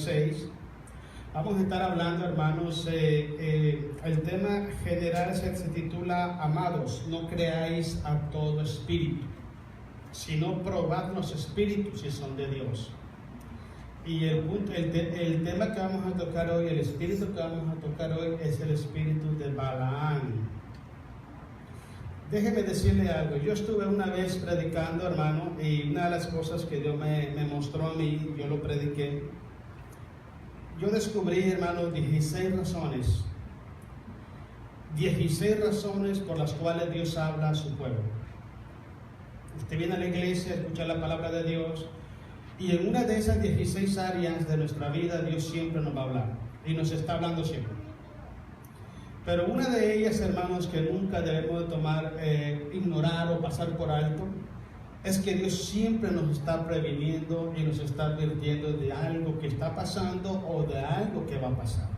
6. Vamos a estar hablando, hermanos, el tema general se titula Amados, no creáis a todo espíritu, sino probad los espíritus si son de Dios. Y el tema que vamos a tocar hoy, el espíritu que vamos a tocar hoy es el espíritu de Balaam. Déjeme decirle algo. Yo estuve una vez predicando, hermano, y una de las cosas que Dios me mostró a mí, yo lo prediqué. Yo descubrí, hermano, 16 razones por las cuales Dios habla a su pueblo. Usted viene a la iglesia, escucha la palabra de Dios, y en una de esas 16 áreas de nuestra vida Dios siempre nos va a hablar, y nos está hablando siempre. Pero una de ellas, hermanos, que nunca debemos de tomar, ignorar o pasar por alto, es que Dios siempre nos está previniendo y nos está advirtiendo de algo que está pasando o de algo que va a pasar.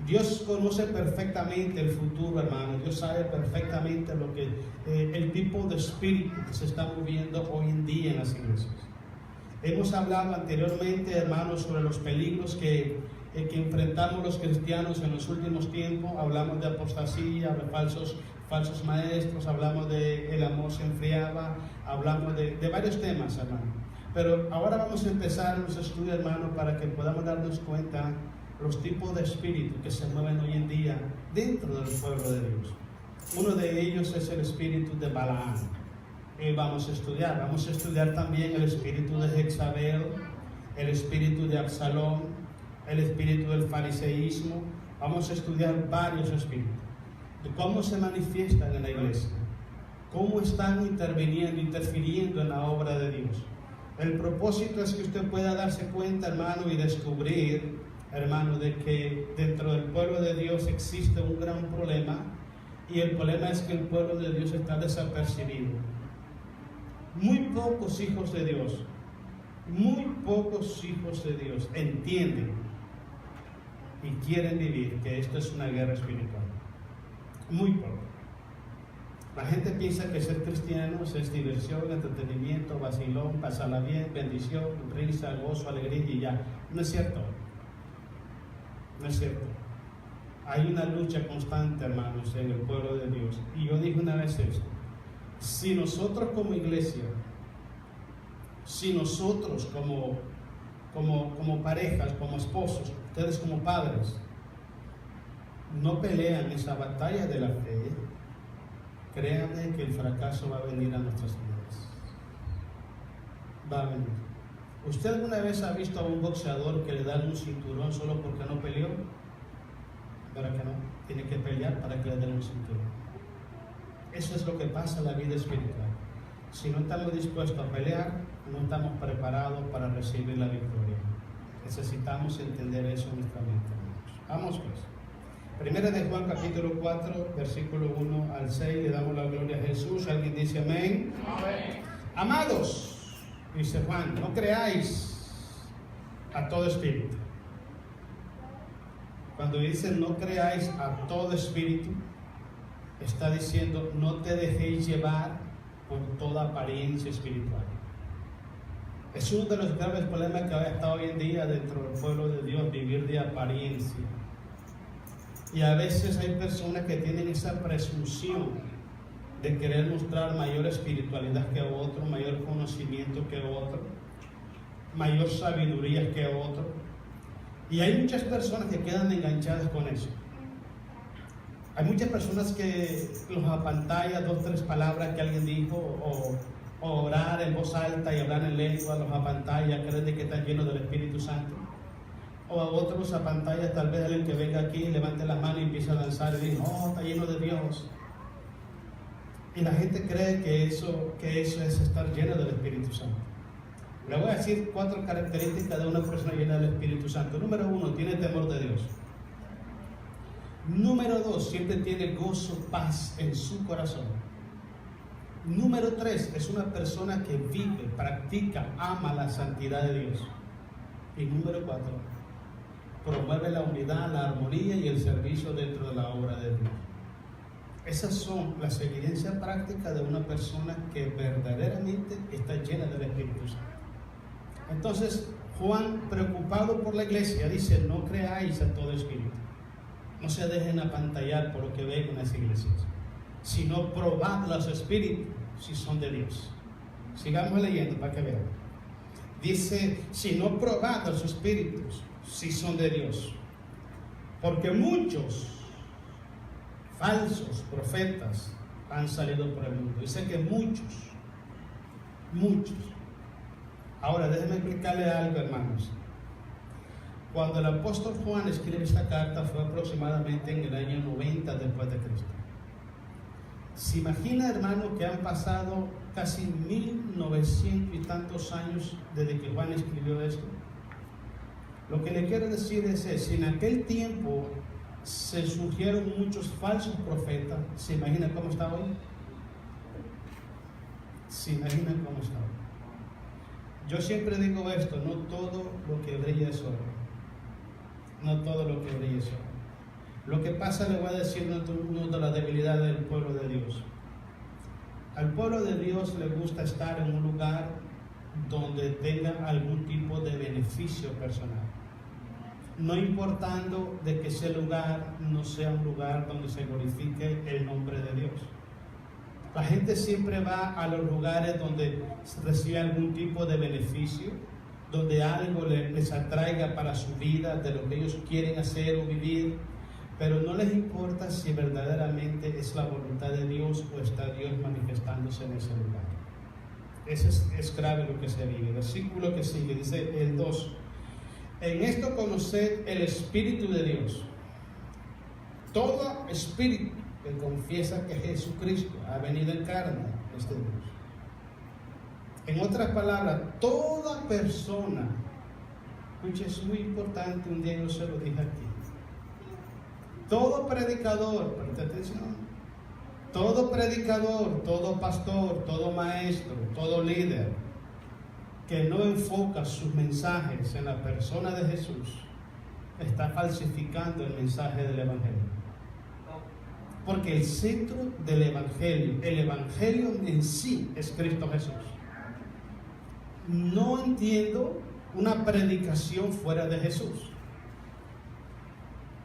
Dios conoce perfectamente el futuro, hermano. Dios sabe perfectamente lo que el tipo de espíritu que se está moviendo hoy en día en las iglesias. Hemos hablado anteriormente, hermanos, sobre los peligros que enfrentamos los cristianos en los últimos tiempos. Hablamos de apostasía, de falsos maestros, hablamos de el amor se enfriaba, hablamos de varios temas, hermano. Pero ahora vamos a empezar los estudios, hermano, para que podamos darnos cuenta los tipos de espíritus que se mueven hoy en día dentro del pueblo de Dios. Uno de ellos es el espíritu de Balaam. Vamos a estudiar también el espíritu de Jezabel, el espíritu de Absalón, el espíritu del fariseísmo. Vamos a estudiar varios espíritus, de cómo se manifiestan en la iglesia, cómo están interfiriendo en la obra de Dios. El propósito es que usted pueda darse cuenta, hermano, y descubrir, hermano, de que dentro del pueblo de Dios existe un gran problema, y el problema es que el pueblo de Dios está desapercibido. Muy pocos hijos de Dios entienden y quieren vivir que esto es una guerra espiritual. Muy poco. La gente piensa que ser cristiano es diversión, entretenimiento, vacilón, pasarla bien, bendición, risa, gozo, alegría y ya. No es cierto. No es cierto. Hay una lucha constante, hermanos, en el pueblo de Dios. Y yo dije una vez esto. Si nosotros como iglesia, si nosotros como parejas, como esposos, ustedes como padres, no pelean esa batalla de la fe, créanme que el fracaso va a venir a nuestras vidas. Va a venir. ¿Usted alguna vez ha visto a un boxeador que le dan un cinturón solo porque no peleó? ¿Verdad que no? Tiene que pelear para que le den un cinturón. Eso es lo que pasa en la vida espiritual. Si no estamos dispuestos a pelear, no estamos preparados para recibir la victoria. Necesitamos entender eso en nuestra mente, hermanos. Vamos pues. Primera de Juan capítulo 4, versículo 1 al 6, le damos la gloria a Jesús. ¿Alguien dice amén? Amén. Amados, dice Juan, no creáis a todo espíritu. Cuando dice no creáis a todo espíritu, está diciendo no te dejéis llevar por toda apariencia espiritual. Es uno de los graves problemas que está hoy en día dentro del pueblo de Dios, vivir de apariencia. Y a veces hay personas que tienen esa presunción de querer mostrar mayor espiritualidad que otro, mayor conocimiento que otro, mayor sabiduría que otro. Y hay muchas personas que quedan enganchadas con eso. Hay muchas personas que los apantalla 2 o 3 palabras que alguien dijo, o orar en voz alta y hablar en lengua, los apantalla, creen de que están llenos del Espíritu Santo. O a otros apantalla, tal vez alguien que venga aquí, levante la mano y empiece a danzar y dice, oh, está lleno de Dios. Y la gente cree que eso es estar lleno del Espíritu Santo. Le voy a decir 4 características de una persona llena del Espíritu Santo. Número 1, tiene temor de Dios. Número 2, siempre tiene gozo, paz en su corazón. Número 3, es una persona que vive, practica, ama la santidad de Dios. Y número 4, promueve la unidad, la armonía y el servicio dentro de la obra de Dios. Esas son las evidencias prácticas de una persona que verdaderamente está llena del Espíritu Santo. Entonces, Juan, preocupado por la iglesia, dice: no creáis a todo espíritu. No se dejen apantallar por lo que ven en las iglesias, sino probad los espíritus si son de Dios. Sigamos leyendo para que vean. Dice: si no probad los espíritus si son de Dios, porque muchos falsos profetas han salido por el mundo. Dice que muchos. Ahora déjenme explicarle algo, hermanos. Cuando el apóstol Juan escribe esta carta fue aproximadamente en el año 90 después de Cristo. ¿Se imagina, hermano, que han pasado casi 1900 y tantos años desde que Juan escribió esto? Lo que le quiero decir es si en aquel tiempo se surgieron muchos falsos profetas, ¿se imagina cómo está hoy? ¿Se imagina cómo está hoy? Yo siempre digo esto: no todo lo que brilla es oro. No todo lo que brilla es oro. Lo que pasa, le voy a decir, una de las debilidades del pueblo de Dios. Al pueblo de Dios le gusta estar en un lugar donde tenga algún tipo de beneficio personal, no importando de que ese lugar no sea un lugar donde se glorifique el nombre de Dios. La gente siempre va a los lugares donde recibe algún tipo de beneficio, donde algo les atraiga para su vida, de lo que ellos quieren hacer o vivir, pero no les importa si verdaderamente es la voluntad de Dios o está Dios manifestándose en ese lugar. Eso es grave lo que se vive. El versículo que sigue dice el 2: en esto conoced el Espíritu de Dios. Todo espíritu que confiesa que Jesucristo ha venido en carne es de Dios. En otras palabras, toda persona, escuche, es muy importante, un día yo se lo dije aquí, todo predicador, presta atención, todo predicador, todo pastor, todo maestro, todo líder que no enfoca sus mensajes en la persona de Jesús, está falsificando el mensaje del Evangelio. Porque el centro del Evangelio, el Evangelio en sí, es Cristo Jesús. No entiendo una predicación fuera de Jesús.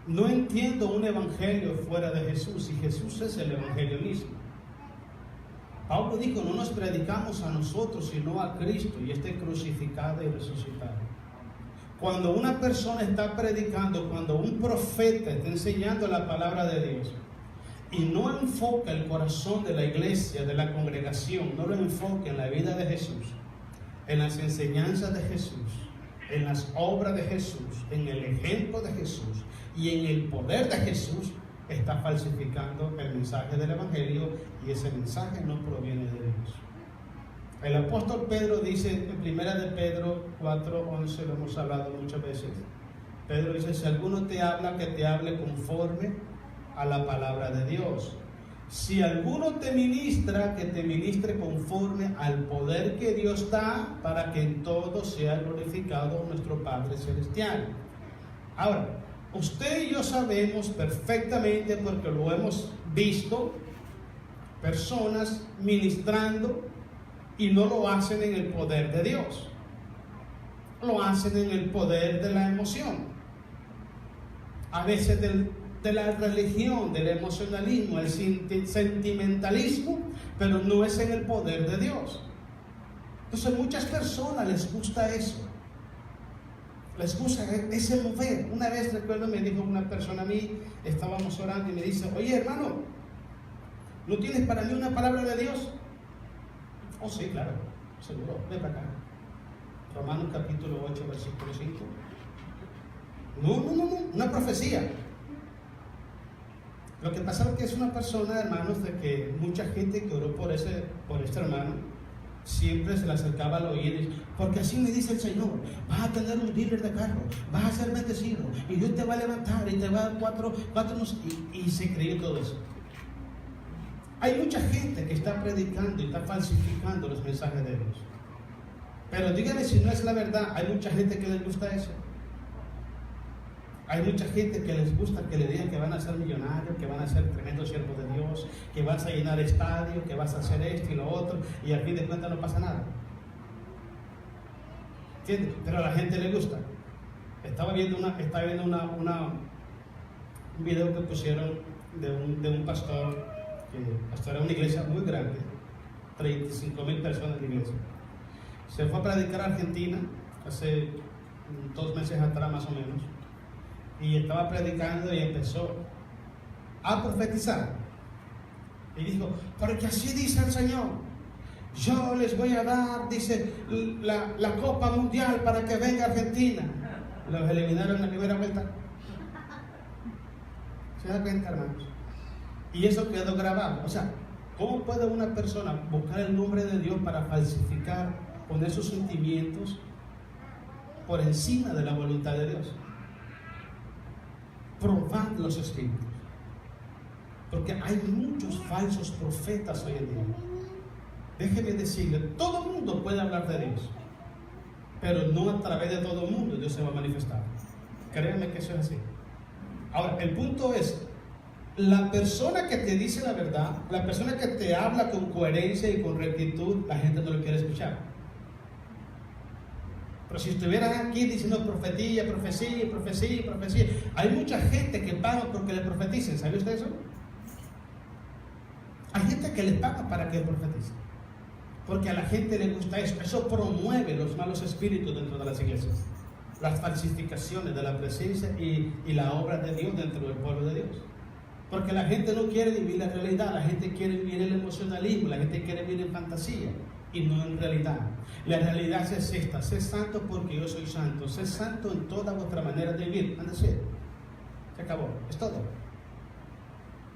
No entiendo un evangelio fuera de Jesús, y Jesús es el evangelio mismo. Pablo dijo: no nos predicamos a nosotros, sino a Cristo y este crucificado y resucitado. Cuando una persona está predicando, cuando un profeta está enseñando la palabra de Dios y no enfoca el corazón de la iglesia, de la congregación, no lo enfoca en la vida de Jesús, en las enseñanzas de Jesús, en las obras de Jesús, en el ejemplo de Jesús y en el poder de Jesús, está falsificando el mensaje del Evangelio, y ese mensaje no proviene de Dios. El apóstol Pedro dice en 1 de Pedro 4:11, lo hemos hablado muchas veces. Pedro dice: si alguno te habla, que te hable conforme a la palabra de Dios. Si alguno te ministra, que te ministre conforme al poder que Dios da, para que en todo sea glorificado nuestro Padre Celestial. Ahora, usted y yo sabemos perfectamente, porque lo hemos visto, personas ministrando y no lo hacen en el poder de Dios, lo hacen en el poder de la emoción, a veces de la religión, del emocionalismo, el sentimentalismo, pero no es en el poder de Dios. Entonces, a muchas personas les gusta eso, les gusta ese mover. Una vez recuerdo, me dijo una persona a mí, estábamos orando y me dice: oye, hermano, ¿no tienes para mí una palabra de Dios? Oh, sí, claro, seguro, ven para acá. Romanos capítulo 8, versículo 5. No, una profecía. Lo que pasa es que es una persona, hermanos, de que mucha gente que oró por este hermano, siempre se le acercaba al oído, porque así me dice el Señor: vas a tener un dealer de carro, vas a ser bendecido, y Dios te va a levantar y te va a dar cuatro y se creyó todo eso. Hay mucha gente que está predicando y está falsificando los mensajes de Dios. Pero díganme si no es la verdad, hay mucha gente que les gusta eso. Hay mucha gente que les gusta que le digan que van a ser millonarios, que van a ser tremendos siervos de Dios, que vas a llenar estadios, que vas a hacer esto y lo otro, y al fin de cuentas no pasa nada. ¿Entiendes? Pero a la gente le gusta. Estaba viendo un video que pusieron de un pastor que pastorea una iglesia muy grande, 35,000 personas de iglesia. Se fue a predicar a Argentina hace 2 meses atrás más o menos, y estaba predicando y empezó a profetizar y dijo: porque así dice el Señor, yo les voy a dar, dice, la Copa Mundial para que venga Argentina. Los eliminaron en la primera vuelta. ¿Se da cuenta, hermanos? Y eso quedó grabado. O sea, ¿cómo puede una persona buscar el nombre de Dios para falsificar, poner sus sentimientos por encima de la voluntad de Dios? Probad los espíritus, porque hay muchos falsos profetas hoy en día. Déjeme decirle, todo el mundo puede hablar de Dios, pero no a través de todo el mundo Dios se va a manifestar. Créanme que eso es así. Ahora, el punto es, la persona que te dice la verdad, la persona que te habla con coherencia y con rectitud, la gente no lo quiere escuchar. Pero si estuvieras aquí diciendo profecía, profecía, profecía, profecía, hay mucha gente que paga porque le profeticen. ¿Sabe usted eso? Hay gente que le paga para que profeticen, porque a la gente le gusta eso. Eso promueve los malos espíritus dentro de las iglesias, las falsificaciones de la presencia y la obra de Dios dentro del pueblo de Dios. Porque la gente no quiere vivir la realidad, la gente quiere vivir el emocionalismo, la gente quiere vivir en fantasía y no en realidad. La realidad es esta: sé santo porque yo soy santo, sé santo en toda vuestra manera de vivir. Ándese, se acabó, es todo.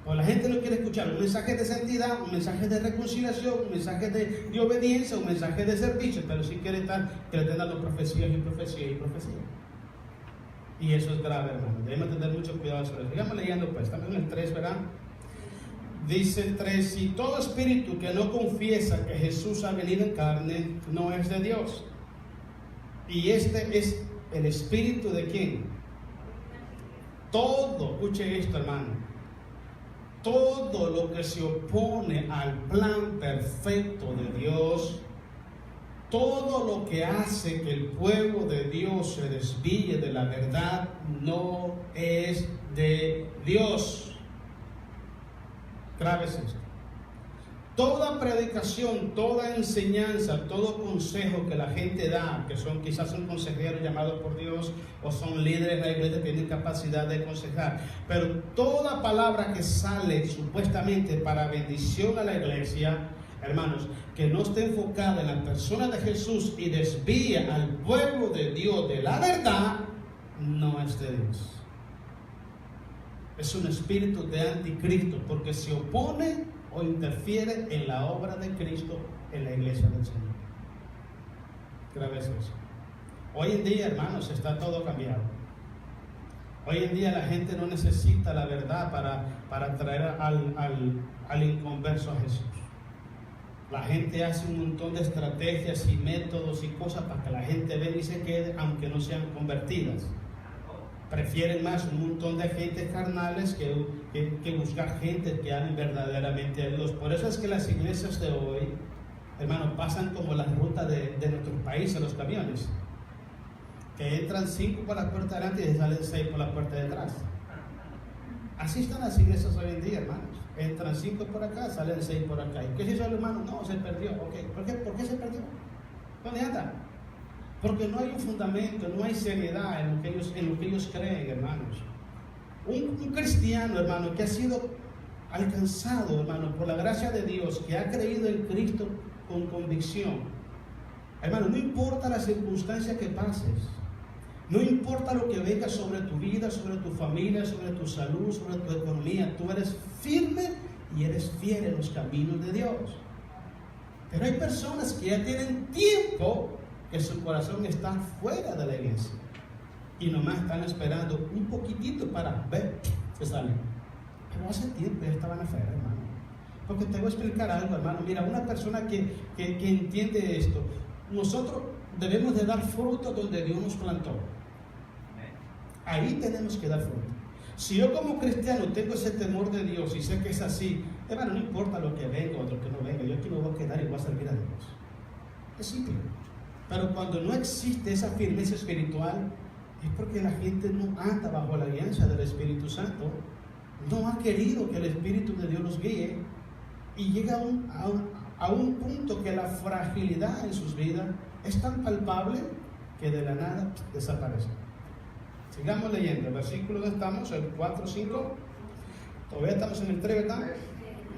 O la gente no quiere escuchar un mensaje de santidad, un mensaje de reconciliación, un mensaje de obediencia, un mensaje de servicio, pero sí quiere estar que le estén dando profecías y profecías y profecías. Y eso es grave, hermano. Debemos tener mucho cuidado sobre eso. Sigamos leyendo, pues. Estamos en el 3, ¿verdad? Dice el 3: si todo espíritu que no confiesa que Jesús ha venido en carne no es de Dios. Y este es el espíritu de ¿quién? Todo, escuche esto, hermano. Todo lo que se opone al plan perfecto de Dios, todo lo que hace que el pueblo de Dios se desvíe de la verdad, no es de Dios. Grave es esto. Toda predicación, toda enseñanza, todo consejo que la gente da, que quizás son consejeros llamados por Dios o son líderes de la iglesia que tienen capacidad de aconsejar, pero toda palabra que sale supuestamente para bendición a la iglesia, hermanos, que no esté enfocada en la persona de Jesús y desvía al pueblo de Dios de la verdad, no es de Dios. Es un espíritu de anticristo, porque se opone o interfiere en la obra de Cristo en la iglesia del Señor. Grave es eso. Hoy en día, hermanos, está todo cambiado. Hoy en día la gente no necesita la verdad para traer al inconverso a Jesús. La gente hace un montón de estrategias y métodos y cosas para que la gente venga y se quede, aunque no sean convertidas. Prefieren más un montón de gentes carnales que buscar gente que amen verdaderamente a Dios. Por eso es que las iglesias de hoy, hermanos, pasan como la ruta de nuestro país en los camiones, que entran 5 por la puerta de adelante y salen 6 por la puerta de atrás. Así están las iglesias hoy en día, hermanos. Entran 5 por acá, salen 6 por acá. ¿Y qué se hizo el hermano? No, se perdió. Okay. ¿Por qué se perdió? ¿Dónde anda? Porque no hay un fundamento, no hay seriedad en lo que ellos creen, hermanos. Un cristiano, hermano, que ha sido alcanzado, hermano, por la gracia de Dios, que ha creído en Cristo con convicción. Hermano, no importa la circunstancia que pases, no importa lo que venga sobre tu vida, sobre tu familia, sobre tu salud, sobre tu economía, tú eres firme y eres fiel en los caminos de Dios. Pero hay personas que ya tienen tiempo que su corazón está fuera de la iglesia y nomás están esperando un poquitito para ver que salen. Pero hace tiempo ya estaban afuera, hermano. Porque te voy a explicar algo, hermano. Mira, una persona que entiende esto, nosotros debemos de dar fruto donde Dios nos plantó. Ahí tenemos que dar fruto. Si yo como cristiano tengo ese temor de Dios y sé que es así, hermano, no importa lo que venga o lo que no venga, yo aquí me voy a quedar y voy a servir a Dios. Es simple. Pero cuando no existe esa firmeza espiritual, es porque la gente no anda bajo la alianza del Espíritu Santo, no ha querido que el Espíritu de Dios los guíe, y llega a un punto que la fragilidad en sus vidas es tan palpable que de la nada desaparece. Sigamos leyendo el versículo donde estamos, el 4, 5. Todavía estamos en el 3, ¿verdad?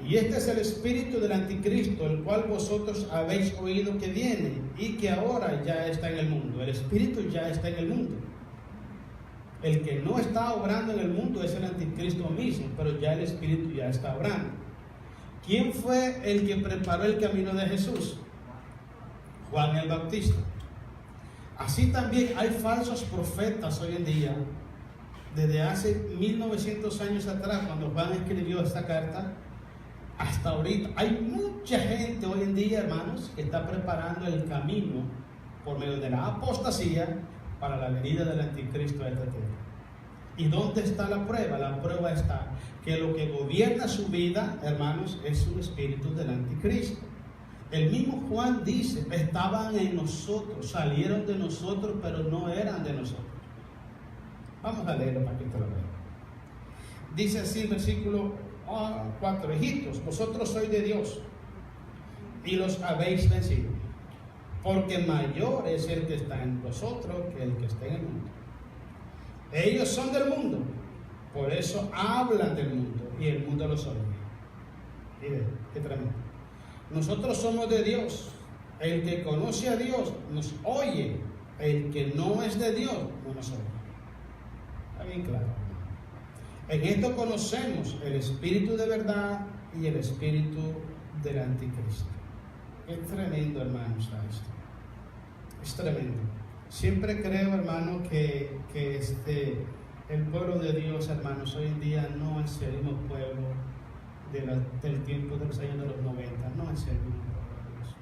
Y este es el espíritu del anticristo, el cual vosotros habéis oído que viene y que ahora ya está en el mundo. El espíritu ya está en el mundo. El que no está obrando en el mundo es el anticristo mismo, pero ya el espíritu ya está obrando. ¿Quién fue el que preparó el camino de Jesús? Juan el Bautista. Así también hay falsos profetas hoy en día. Desde hace 1900 años atrás, cuando Juan escribió esta carta, hasta ahorita hay mucha gente hoy en día, hermanos, que está preparando el camino por medio de la apostasía para la venida del anticristo a esta tierra. ¿Y dónde está la prueba? La prueba está que lo que gobierna su vida, hermanos, es un espíritu del anticristo. El mismo Juan dice, estaban en nosotros, salieron de nosotros, pero no eran de nosotros. Vamos a leerlo para que te lo vean. Dice así el versículo 4, hijitos, vosotros sois de Dios y los habéis vencido, porque mayor es el que está en vosotros que el que está en el mundo. Ellos son del mundo, por eso hablan del mundo y el mundo los oye. Miren, qué tremendo. Nosotros somos de Dios. El que conoce a Dios nos oye. El que no es de Dios no nos oye. Está bien claro. En esto conocemos el espíritu de verdad y el espíritu del anticristo. Es tremendo, hermanos, esto. Es tremendo. Siempre creo, hermano, que el pueblo de Dios, hermanos, hoy en día no es el mismo pueblo del tiempo de los años de los 90, no es el mismo pueblo de Dios.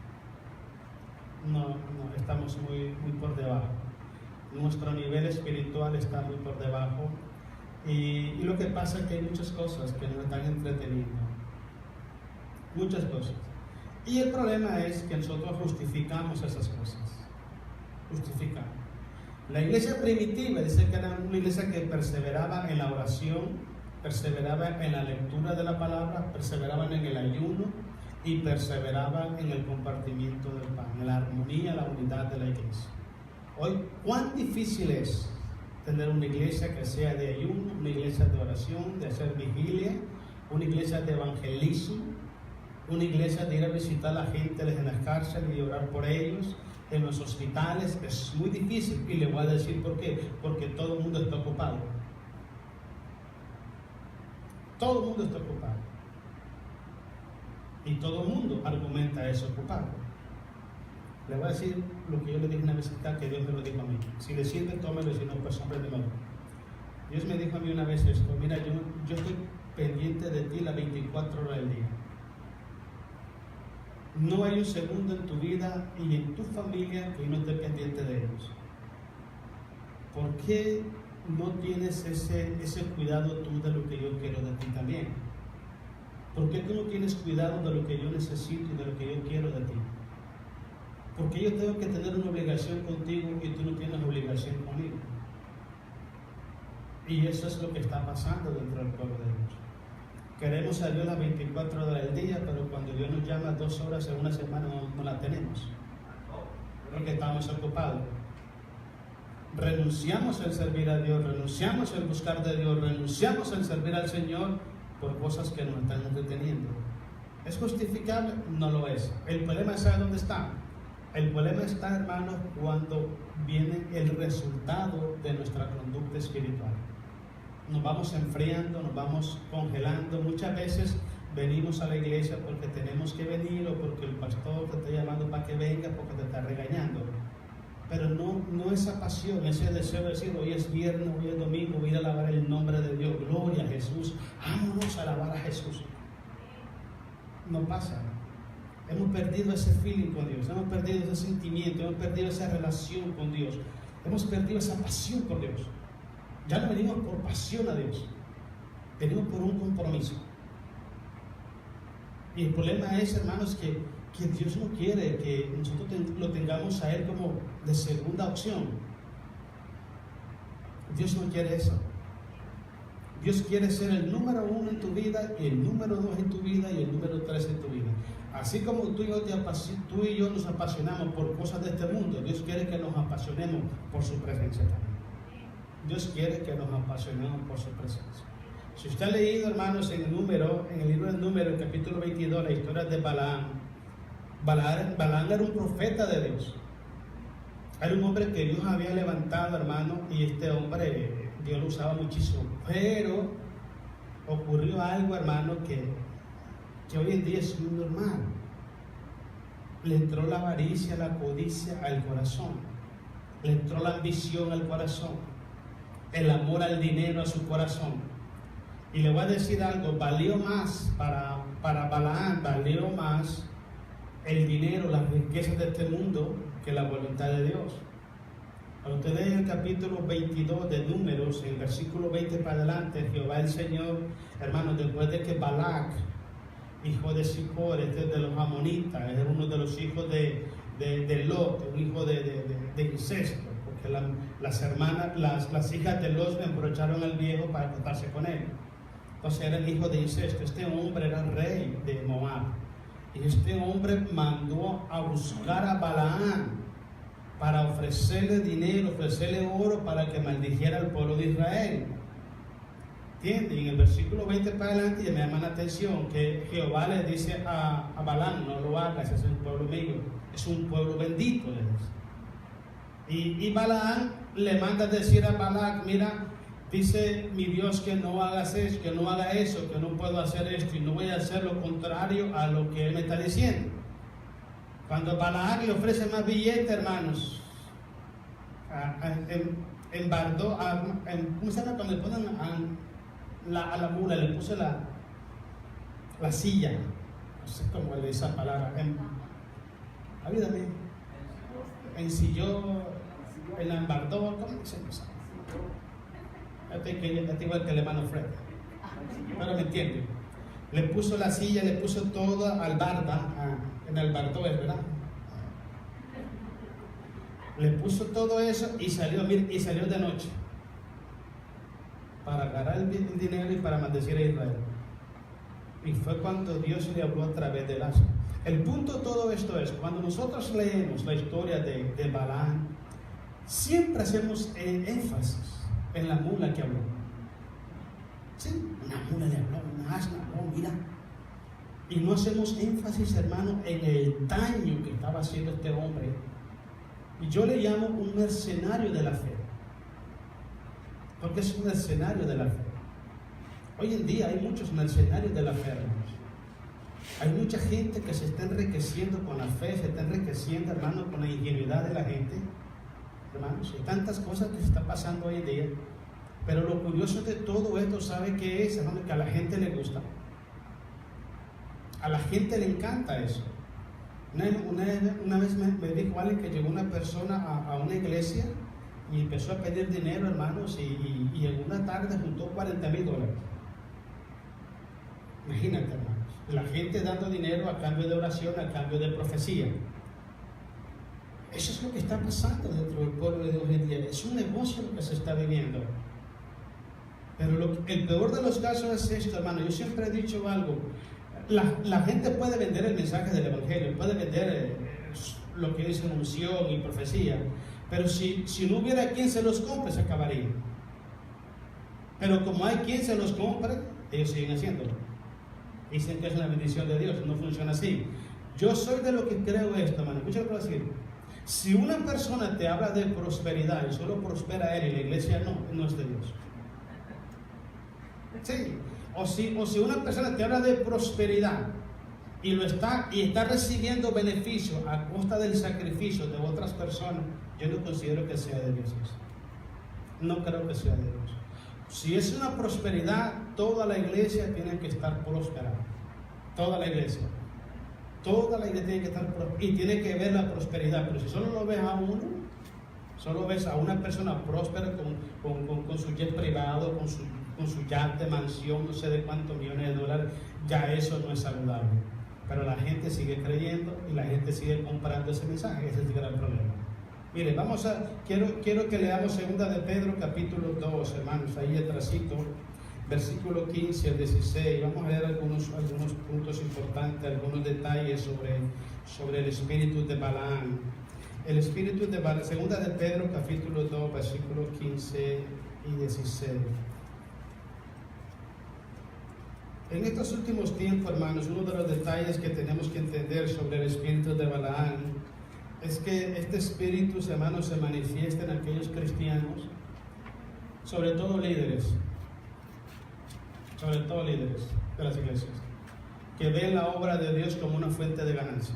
No, estamos muy por debajo. Nuestro nivel espiritual está muy por debajo. Y lo que pasa es que hay muchas cosas que nos están entreteniendo. Muchas cosas. Y el problema es que nosotros justificamos esas cosas. Justificamos. La iglesia primitiva dice que era una iglesia que perseveraba en la oración, perseveraban en la lectura de la palabra, perseveraban en el ayuno y perseveraban en el compartimiento del pan, en la armonía, la unidad de la iglesia. Hoy, ¿cuán difícil es tener una iglesia que sea de ayuno, una iglesia de oración, de hacer vigilia, una iglesia de evangelismo, una iglesia de ir a visitar a la gente en las cárceles y orar por ellos, en los hospitales? Es muy difícil, y le voy a decir por qué. Porque todo el mundo está ocupado. Todo el mundo está ocupado. Y todo el mundo argumenta eso, ocupado. Le voy a decir lo que yo le dije una vez acá, que Dios me lo dijo a mí. Si le sirve, tómelo, si no, pues apréndemelo. Dios me dijo a mí una vez esto: mira, yo estoy pendiente de ti las 24 horas del día. No hay un segundo en tu vida y en tu familia que no esté pendiente de ellos. ¿Por qué no tienes ese cuidado tú de lo que yo quiero de ti también? ¿Por qué tú no tienes cuidado de lo que yo necesito y de lo que yo quiero de ti? ¿Por qué yo tengo que tener una obligación contigo y tú no tienes obligación conmigo? Y eso es lo que está pasando dentro del pueblo de Dios. Queremos a Dios las 24 horas del día, pero cuando Dios nos llama 2 horas en una semana no la tenemos, porque estamos ocupados. Renunciamos al servir a Dios, renunciamos al buscar de Dios, renunciamos al servir al Señor por cosas que nos están entreteniendo. ¿Es justificable? No lo es. El problema es dónde está. El problema está, hermanos, cuando viene el resultado de nuestra conducta espiritual. Nos vamos enfriando, nos vamos congelando. Muchas veces venimos a la iglesia porque tenemos que venir, o porque el pastor te está llamando para que venga, porque te está regañando. Pero no esa pasión, ese deseo de decir: hoy es viernes, hoy es domingo, voy a alabar el nombre de Dios, gloria a Jesús, vámonos a alabar a Jesús. No pasa. Hemos perdido ese feeling con Dios, hemos perdido ese sentimiento, hemos perdido esa relación con Dios, hemos perdido esa pasión por Dios. Ya no venimos por pasión a Dios, venimos por un compromiso. Y el problema es, hermanos, que que Dios no quiere que nosotros lo tengamos a Él como de segunda opción. Dios no quiere eso. Dios quiere ser el número 1 en tu vida, y el número 2 en tu vida, y el número 3 en tu vida. Así como tú y yo nos apasionamos por cosas de este mundo, Dios quiere que nos apasionemos por su presencia también. Dios quiere que nos apasionemos por su presencia. Si usted ha leído, hermanos, en el libro del Número, el capítulo 22, la historia de Balaam. Balaam era un profeta de Dios. Era un hombre que Dios había levantado, hermano, y este hombre Dios lo usaba muchísimo. Pero ocurrió algo, hermano, que hoy en día es muy normal. Le entró la avaricia, la codicia al corazón. Le entró la ambición al corazón. El amor al dinero a su corazón. Y le voy a decir algo, valió más para Balaam, valió más el dinero, las riquezas de este mundo que la voluntad de Dios. Cuando usted lee el capítulo 22 de Números, en el versículo 20 para adelante, Jehová el Señor, hermanos, después de que Balac, hijo de Zippor, de los amonitas, era uno de los hijos de Lot, un hijo de incesto, porque las hijas de Lot le aprovecharon al viejo para acostarse con él. Entonces era el hijo de incesto. Este hombre era rey de Moab. Y este hombre mandó a buscar a Balaam para ofrecerle dinero, ofrecerle oro para que maldijera al pueblo de Israel. ¿Entienden? Y en el versículo 20 para adelante ya me llama la atención que Jehová le dice a Balaam: no lo hagas, es un pueblo mío, es un pueblo bendito, le dice. Y Balaam le manda a decir a Balac: mira, dice mi Dios que no hagas eso, que no haga eso, que no puedo hacer esto y no voy a hacer lo contrario a lo que él me está diciendo. Cuando Balaam le ofrece más billetes, hermanos, ¿cómo se llama? Cuando le ponen a la mula, le puse la silla, no sé cómo le dice esa palabra, ayúdame, ensilló, la embardó, ¿cómo se llama? Estoy igual que el hermano Fred, pero me entiende. Le puso la silla, le puso todo al barda, en el bardó, ¿verdad? Le puso todo eso y salió de noche para agarrar el dinero y para maldecir a Israel. Y fue cuando Dios le habló a través del asno. El punto de todo esto es, cuando nosotros leemos la historia de Balaam, siempre hacemos énfasis en la mula que habló. Sí, una mula le habló, una asna habló, mira. Y no hacemos énfasis, hermano, en el daño que estaba haciendo este hombre. Y yo le llamo un mercenario de la fe. Porque es un mercenario de la fe. Hoy en día hay muchos mercenarios de la fe, hermanos. Hay mucha gente que se está enriqueciendo con la fe, se está enriqueciendo, hermano, con la ingenuidad de la gente. Hermanos, hay tantas cosas que se están pasando hoy en día. Pero lo curioso de todo esto, ¿sabe qué es, hermano? Que a la gente le gusta. A la gente le encanta eso. Una vez me dijo alguien que llegó una persona a una iglesia y empezó a pedir dinero, hermanos, y en una tarde juntó $40,000. Imagínate, hermanos. La gente dando dinero a cambio de oración, a cambio de profecía. Eso es lo que está pasando dentro del pueblo de Dios hoy en día. Es un negocio lo que se está viviendo. Pero el peor de los casos es esto, hermano. Yo siempre he dicho algo. La gente puede vender el mensaje del Evangelio, puede vender lo que dice unción y profecía, pero si no hubiera quien se los compre, se acabaría. Pero como hay quien se los compre, ellos siguen haciéndolo. Dicen que es una bendición de Dios. No funciona así. Yo soy de lo que creo esto, hermano. Escucha lo que voy a decir. Si una persona te habla de prosperidad y solo prospera él y la iglesia no es de Dios. Sí. O si una persona te habla de prosperidad y está recibiendo beneficio a costa del sacrificio de otras personas, yo no considero que sea de Dios eso. No creo que sea de Dios. Si es una prosperidad, toda la iglesia tiene que estar próspera. Toda la iglesia. Toda la iglesia tiene que estar próspera y tiene que ver la prosperidad. Pero si solo lo ves a uno, solo ves a una persona próspera con su jet privado, con su yate, mansión, no sé de cuántos millones de dólares, ya eso no es saludable. Pero la gente sigue creyendo y la gente sigue comprando ese mensaje. Ese es el gran problema. Mire, quiero que leamos 2 de Pedro capítulo 2, hermanos, ahí atrásito, versículo 15 al 16. Vamos a leer algunos puntos importantes, algunos detalles sobre el espíritu de Balaam. El espíritu de Balaam, 2 de Pedro capítulo 2, versículos 15 y 16. En estos últimos tiempos, hermanos, uno de los detalles que tenemos que entender sobre el espíritu de Balaam es que este espíritu, hermanos, se manifiesta en aquellos cristianos, sobre todo líderes de las iglesias, que ven la obra de Dios como una fuente de ganancia.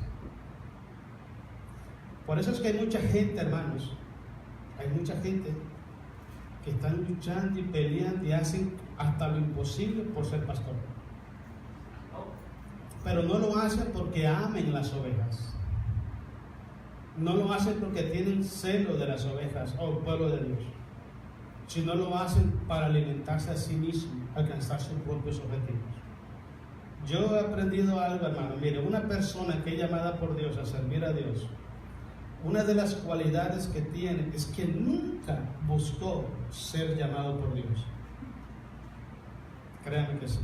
Por eso es que hay mucha gente, hermanos, que están luchando y peleando y hacen hasta lo imposible por ser pastor. Pero no lo hacen porque amen las ovejas. No lo hacen porque tienen celo de las ovejas o el pueblo de Dios, sino lo hacen para alimentarse a sí mismos, alcanzar sus propios objetivos. Yo he aprendido algo, hermano. Mire, una persona que es llamada por Dios a servir a Dios, una de las cualidades que tiene es que nunca buscó ser llamado por Dios. Créanme que sí.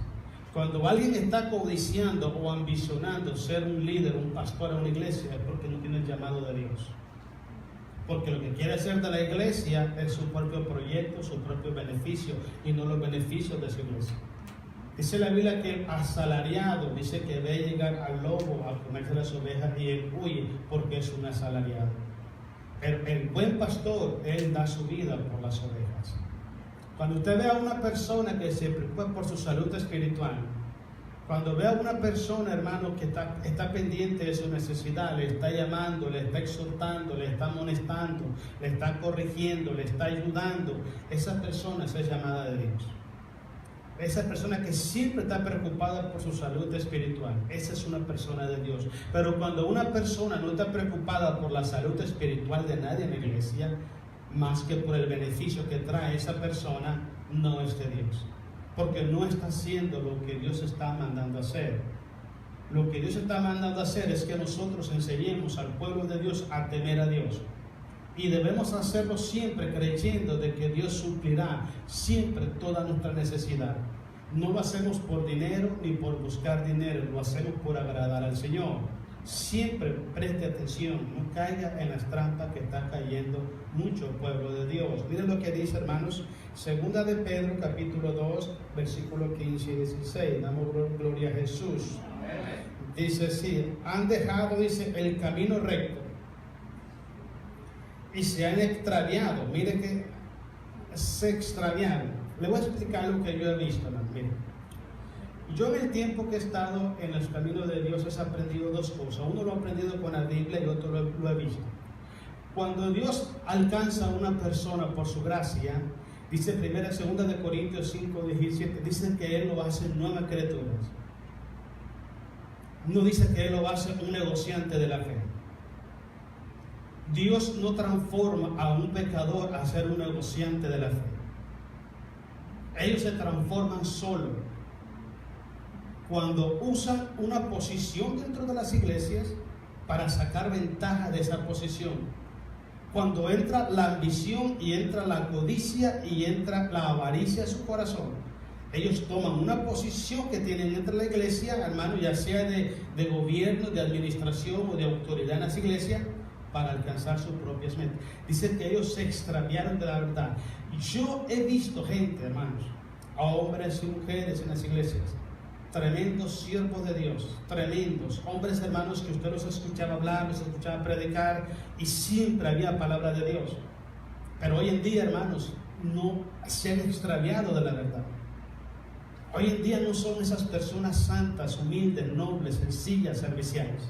Cuando alguien está codiciando o ambicionando ser un líder, un pastor en una iglesia, es porque no tiene el llamado de Dios. Porque lo que quiere hacer de la iglesia es su propio proyecto, su propio beneficio, y no los beneficios de su iglesia. Dice la Biblia que el asalariado, dice que ve llegar al lobo a comerse las ovejas y él huye porque es un asalariado. El buen pastor, él da su vida por las ovejas. Cuando usted ve a una persona que se preocupa por su salud espiritual, cuando ve a una persona, hermano, que está pendiente de su necesidad, le está llamando, le está exhortando, le está amonestando, le está corrigiendo, le está ayudando, esa persona es llamada de Dios. Esa persona que siempre está preocupada por su salud espiritual, esa es una persona de Dios. Pero cuando una persona no está preocupada por la salud espiritual de nadie en la iglesia, más que por el beneficio que trae esa persona, no es de Dios. Porque no está haciendo lo que Dios está mandando a hacer. Lo que Dios está mandando a hacer es que nosotros enseñemos al pueblo de Dios a temer a Dios. Y debemos hacerlo siempre creyendo de que Dios suplirá siempre toda nuestra necesidad. No lo hacemos por dinero ni por buscar dinero, lo hacemos por agradar al Señor. Siempre preste atención, no caiga en las trampas que está cayendo mucho pueblo de Dios. Miren lo que dice, hermanos, 2 de Pedro capítulo 2, versículo 15 y 16. Damos gloria a Jesús. Dice así: han dejado, dice, el camino recto y se han extraviado. Mire que se extraviaron. Le voy a explicar lo que yo he visto, hermano. Mire, yo en el tiempo que he estado en los caminos de Dios he aprendido dos cosas. Uno lo he aprendido con la Biblia y otro lo he visto. Cuando Dios alcanza a una persona por su gracia, dice 2 de Corintios 5, 17, dice que Él lo hace nuevas criaturas. No dice que Él lo hace un negociante de la fe. Dios no transforma a un pecador a ser un negociante de la fe. Ellos se transforman solos cuando usan una posición dentro de las iglesias para sacar ventaja de esa posición. Cuando entra la ambición y entra la codicia y entra la avaricia en su corazón, ellos toman una posición que tienen entre la iglesia, hermano, ya sea de gobierno, de administración o de autoridad en las iglesias, para alcanzar sus propias metas. Dice que ellos se extraviaron de la verdad. Yo he visto gente, hermanos, a hombres y mujeres en las iglesias, tremendos siervos de Dios, tremendos hombres, hermanos, que usted los escuchaba hablar, los escuchaba predicar y siempre había palabra de Dios. Pero hoy en día, hermanos, no se han extraviado de la verdad. Hoy en día no son esas personas santas, humildes, nobles, sencillas, serviciales.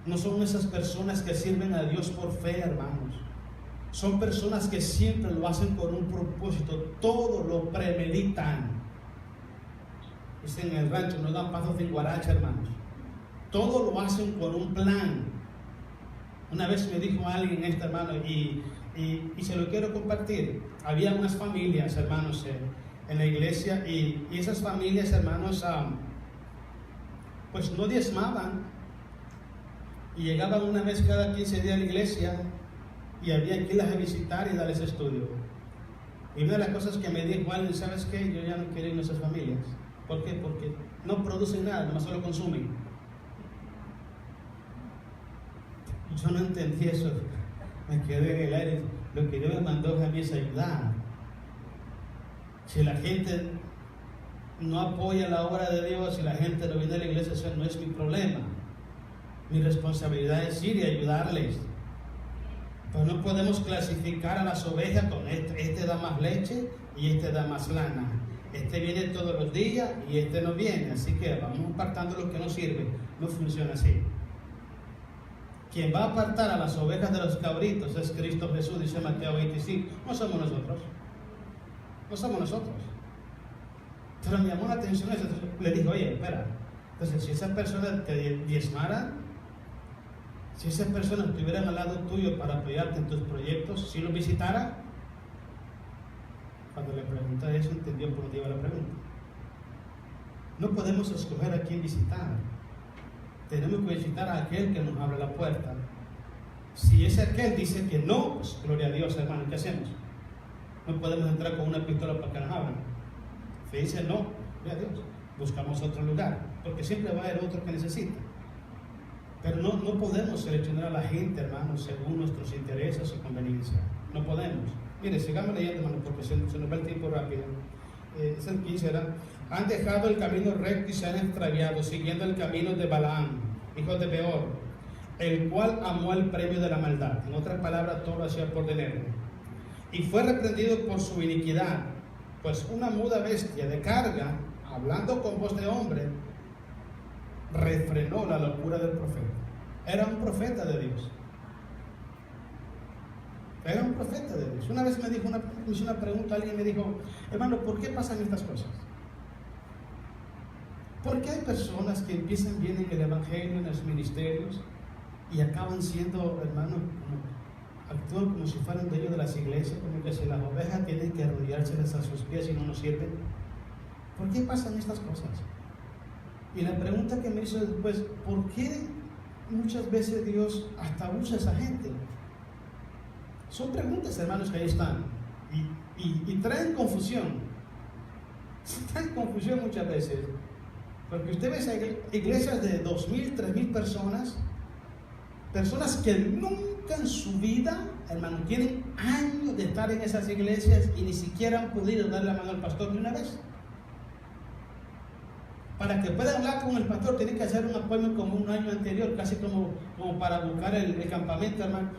No son esas personas que sirven a Dios por fe, hermanos. Son personas que siempre lo hacen con un propósito, todo lo premeditan. En el rancho no dan pasos sin guaracha, hermanos. Todo lo hacen con un plan. Una vez me dijo alguien esto, hermano, y se lo quiero compartir. Había unas familias, hermanos, en la iglesia, y esas familias, hermanos, pues no diezmaban y llegaban una vez cada 15 días a la iglesia y había que irlas a visitar y darles estudio. Y una de las cosas que me dijo alguien, ¿sabes qué? Yo ya no quiero ir a esas familias. ¿Por qué? Porque no producen nada, nomás solo consumen. Yo no entendí eso, me quedé en el aire. Lo que Dios me mandó a mí es ayudar. Si la gente no apoya la obra de Dios, si la gente no viene a la iglesia, eso no es mi problema. Mi responsabilidad es ir y ayudarles. Pero no podemos clasificar a las ovejas con este da más leche y este da más lana. Este viene todos los días y este no viene, así que vamos apartando lo que no sirve. No funciona así. Quien va a apartar a las ovejas de los cabritos es Cristo Jesús, dice Mateo 25. No somos nosotros. No somos nosotros. Pero me llamó la atención eso. Entonces, le dije, oye, espera. Entonces, si esa persona te diezmara, si esas personas estuvieran al lado tuyo para apoyarte en tus proyectos, si los visitara, cuando le pregunté eso, entendió por dónde iba la pregunta. No podemos escoger a quién visitar. Tenemos que visitar a aquel que nos abre la puerta. Si ese aquel dice que no, pues gloria a Dios, hermano, ¿qué hacemos? No podemos entrar con una pistola para que nos abran. Si dice no, gloria a Dios, buscamos otro lugar, porque siempre va a haber otro que necesita. Pero no podemos seleccionar a la gente, hermano, según nuestros intereses o conveniencia. No podemos. Mire, sigamos leyendo, hermano, porque se nos va el tiempo rápido. Es el 15, ¿verdad? Han dejado el camino recto y se han extraviado, siguiendo el camino de Balaam, hijo de Beor, el cual amó el premio de la maldad. En otras palabras, todo lo hacía por dinero. Y fue reprendido por su iniquidad, pues una muda bestia de carga, hablando con voz de hombre, refrenó la locura del profeta. Era un profeta de Dios. Era un profeta de Dios. Una vez me hizo una pregunta, alguien me dijo, hermano, ¿por qué pasan estas cosas? ¿Por qué hay personas que empiezan bien en el evangelio, en los ministerios, y acaban siendo, hermano, actúan como si fueran dueños de las iglesias, como que si las ovejas tienen que arrodillárseles a sus pies y no nos sirven? ¿Por qué pasan estas cosas? Y la pregunta que me hizo después, ¿por qué muchas veces Dios hasta usa a esa gente? Son preguntas, hermanos, que ahí están y traen confusión. Traen confusión muchas veces. Porque usted ve iglesias de 2,000, 3,000 personas que nunca en su vida, hermano, tienen años de estar en esas iglesias y ni siquiera han podido darle la mano al pastor ni una vez. Para que pueda hablar con el pastor, tiene que hacer un apoyo como un año anterior, casi como para buscar el campamento, hermano.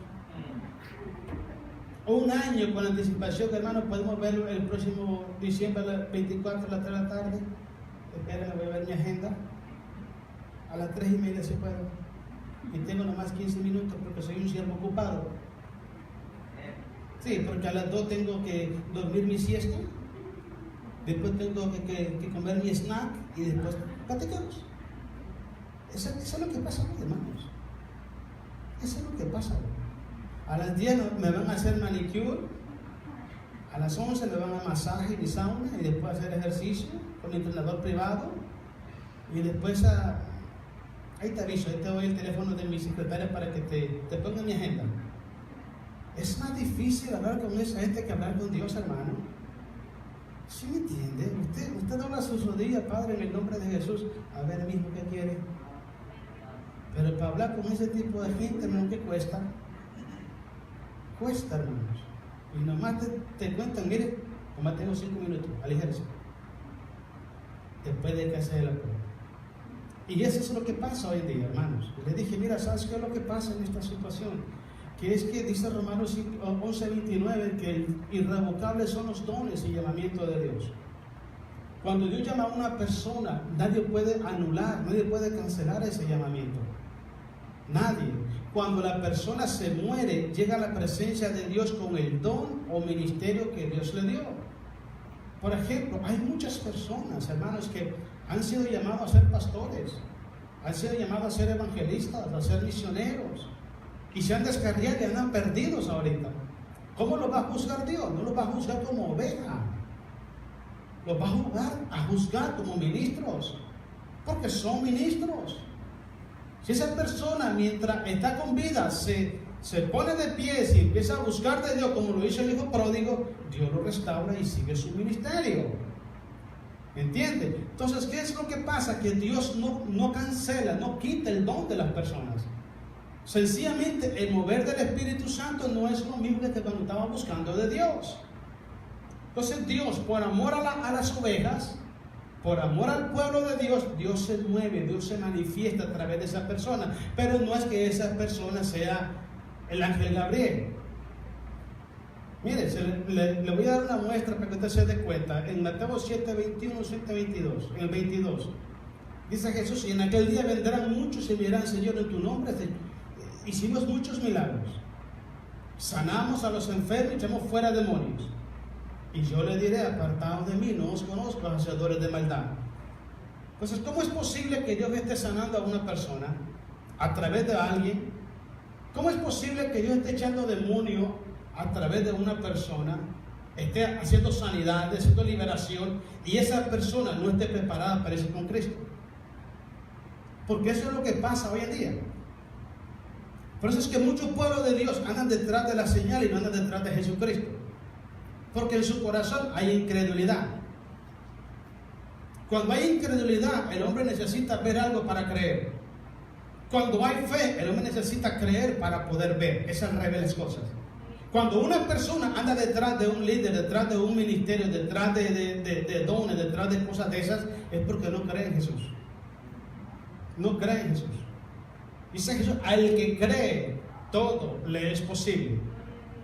O un año con anticipación, hermano. Podemos verlo el próximo diciembre, 24 a las 3 de la tarde. Espérenme, voy a ver mi agenda. A las 3:30 si puedo. Y tengo nomás 15 minutos porque soy un siervo ocupado. Sí, porque a las 2 tengo que dormir mi siesta. Después tengo que comer mi snack y después platicamos. Eso es lo que pasa, hermanos. Eso es lo que pasa. A las 10 me van a hacer manicure, a las 11 me van a masaje y sauna y después a hacer ejercicio con mi entrenador privado y después ahí te aviso, ahí te doy el teléfono de mi secretaria para que te ponga en mi agenda. Es más difícil hablar con esa gente que hablar con Dios, hermano. ¿Sí me entiende? Usted dobla sus rodillas, Padre, en el nombre de Jesús. A ver mismo qué quiere. Pero para hablar con ese tipo de gente, hermano, ¿qué cuesta? Cuesta, hermanos. Y nomás te cuentan, mire, nomás tengo 5 minutos, aligérese. Después de que hace la prueba. Y eso es lo que pasa hoy en día, hermanos. Le dije, mira, ¿sabes qué es lo que pasa en esta situación? Que es que dice Romanos 11:29 que irrevocables son los dones y llamamiento de Dios. Cuando Dios llama a una persona, nadie puede anular, nadie puede cancelar ese llamamiento. Nadie. Cuando la persona se muere, llega a la presencia de Dios con el don o ministerio que Dios le dio. Por ejemplo, hay muchas personas, hermanos, que han sido llamados a ser pastores, han sido llamados a ser evangelistas, a ser misioneros, y se han descarriado y andan perdidos ahorita. ¿Cómo los va a juzgar Dios? No los va a juzgar como oveja, los va a juzgar como ministros. Porque son ministros. Si esa persona mientras está con vida se pone de pies y empieza a buscar de Dios como lo hizo el hijo pródigo, Dios lo restaura y sigue su ministerio. ¿Entiende? Entonces, ¿qué es lo que pasa? Que Dios no cancela, no quita el don de las personas. Sencillamente el mover del Espíritu Santo no es lo mismo que cuando estaba buscando de Dios. Entonces Dios, por amor a las ovejas, por amor al pueblo de Dios, Dios se mueve, Dios se manifiesta a través de esa persona. Pero no es que esa persona sea el ángel Gabriel. Mire, le voy a dar una muestra para que usted se dé cuenta. En Mateo 7, 21, 7, 22, en el 22, dice Jesús: y en aquel día vendrán muchos y me dirán, Señor, en tu nombre hicimos muchos milagros, sanamos a los enfermos y echamos fuera demonios. Y yo le diré, apartados de mí, no os conozco, hacedores de maldad. Entonces, ¿cómo es posible que Dios esté sanando a una persona a través de alguien? ¿Cómo es posible que Dios esté echando demonios a través de una persona, esté haciendo sanidad, haciendo liberación, y esa persona no esté preparada para irse con Cristo? Porque eso es lo que pasa hoy en día. Por eso es que muchos pueblos de Dios andan detrás de la señal y no andan detrás de Jesucristo. Porque en su corazón hay incredulidad. Cuando hay incredulidad, el hombre necesita ver algo para creer. Cuando hay fe, el hombre necesita creer para poder ver. Es al revés las cosas. Cuando una persona anda detrás de un líder, detrás de un ministerio, detrás de dones, detrás de cosas de esas, es porque no cree en Jesús. No cree en Jesús. Dice Jesús: al que cree, todo le es posible.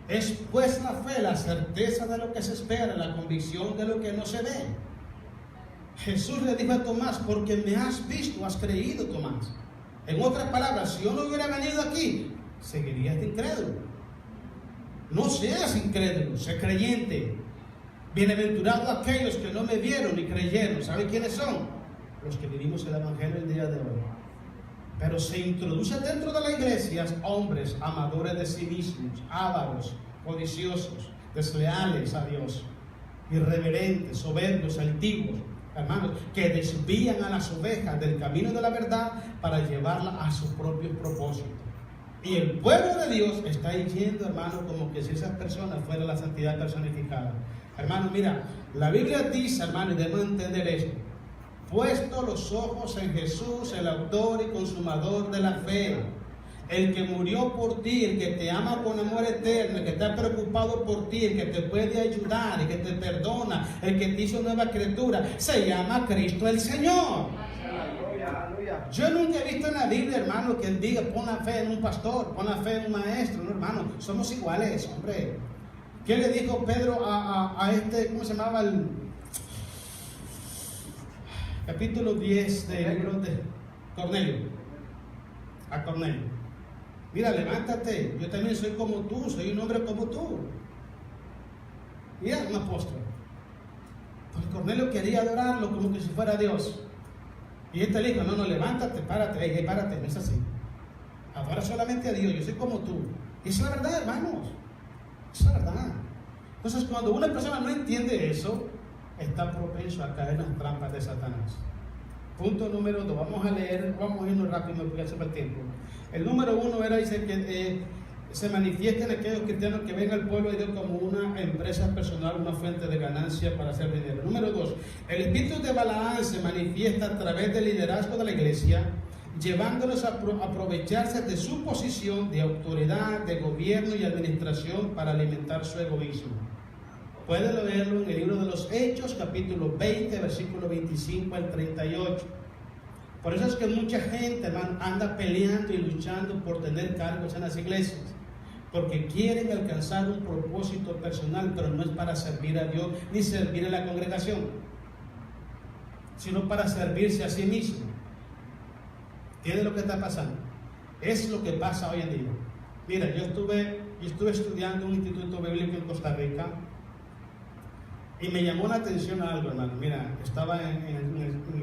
Es pues la fe, la certeza de lo que se espera, la convicción de lo que no se ve. Jesús le dijo a Tomás: porque me has visto, has creído, Tomás. En otras palabras, si yo no hubiera venido aquí, seguirías de incrédulo. No seas incrédulo, sé creyente. Bienaventurados aquellos que no me vieron ni creyeron. ¿Sabe quiénes son? Los que vivimos el Evangelio el día de hoy. Pero se introduce dentro de la iglesia hombres amadores de sí mismos, ávaros, codiciosos, desleales a Dios, irreverentes, soberbios, altivos, hermanos, que desvían a las ovejas del camino de la verdad para llevarla a sus propios propósitos. Y el pueblo de Dios está yendo, hermano, como que si esas personas fueran la santidad personificada. Hermano, mira, la Biblia dice, hermano, y debemos entender esto: puesto los ojos en Jesús, el autor y consumador de la fe, el que murió por ti, el que te ama con amor eterno, el que está preocupado por ti, el que te puede ayudar, el que te perdona, el que te hizo nueva criatura, se llama Cristo el Señor. Yo nunca he visto en la Biblia, hermano, que él diga: pon la fe en un pastor, pon la fe en un maestro. No, hermano, somos iguales, hombre. ¿Qué le dijo Pedro a este, cómo se llamaba el capítulo 10 del libro de Cornelio? A Cornelio: mira, levántate, yo también soy como tú, soy un hombre como tú. Y era un apóstol. Pues Cornelio quería adorarlo como que si fuera Dios. Y este le dijo: no, levántate, párate, párate, no es así. Adora solamente a Dios, yo soy como tú. Y esa es la verdad, hermanos. Esa es la verdad. Entonces, cuando una persona no entiende eso, está propenso a caer en las trampas de Satanás. Punto número 2, vamos a leer, vamos a irnos rápido porque ya se va el tiempo. El número 1 era, dice que se manifiesten aquellos cristianos que ven al pueblo de Dios como una empresa personal, una fuente de ganancia para hacer dinero. Número 2, el espíritu de Balaam se manifiesta a través del liderazgo de la iglesia, llevándolos a aprovecharse de su posición de autoridad, de gobierno y administración para alimentar su egoísmo. Pueden leerlo en el libro de los Hechos, capítulo 20, versículo 25 al 38. Por eso es que mucha gente, hermano, anda peleando y luchando por tener cargos en las iglesias, porque quieren alcanzar un propósito personal, pero no es para servir a Dios ni servir a la congregación, sino para servirse a sí mismo. ¿Entiende lo que está pasando? Es lo que pasa hoy en día. Mira, yo estuve estudiando en un instituto bíblico en Costa Rica y me llamó la atención algo, hermano. Mira, estaba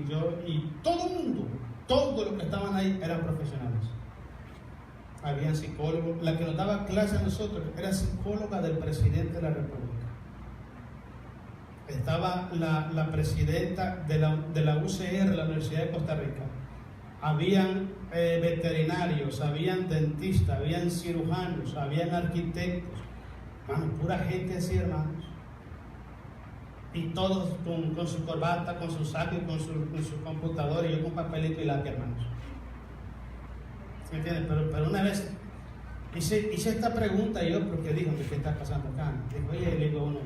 yo y todo el mundo, todos los que estaban ahí eran profesionales. Habían psicólogos. La que nos daba clase a nosotros era psicóloga del presidente de la República. estaba la presidenta de la UCR, la Universidad de Costa Rica. Habían veterinarios, habían dentistas, habían cirujanos, habían arquitectos, hermanos, pura gente así, hermanos. Y todos con su corbata, con su saco y con su computadora, y yo con papelito y lápiz, hermanos. ¿Sí me entienden? Pero una vez hice esta pregunta yo, porque digo, ¿qué está pasando acá? Digo, oye, le digo a uno,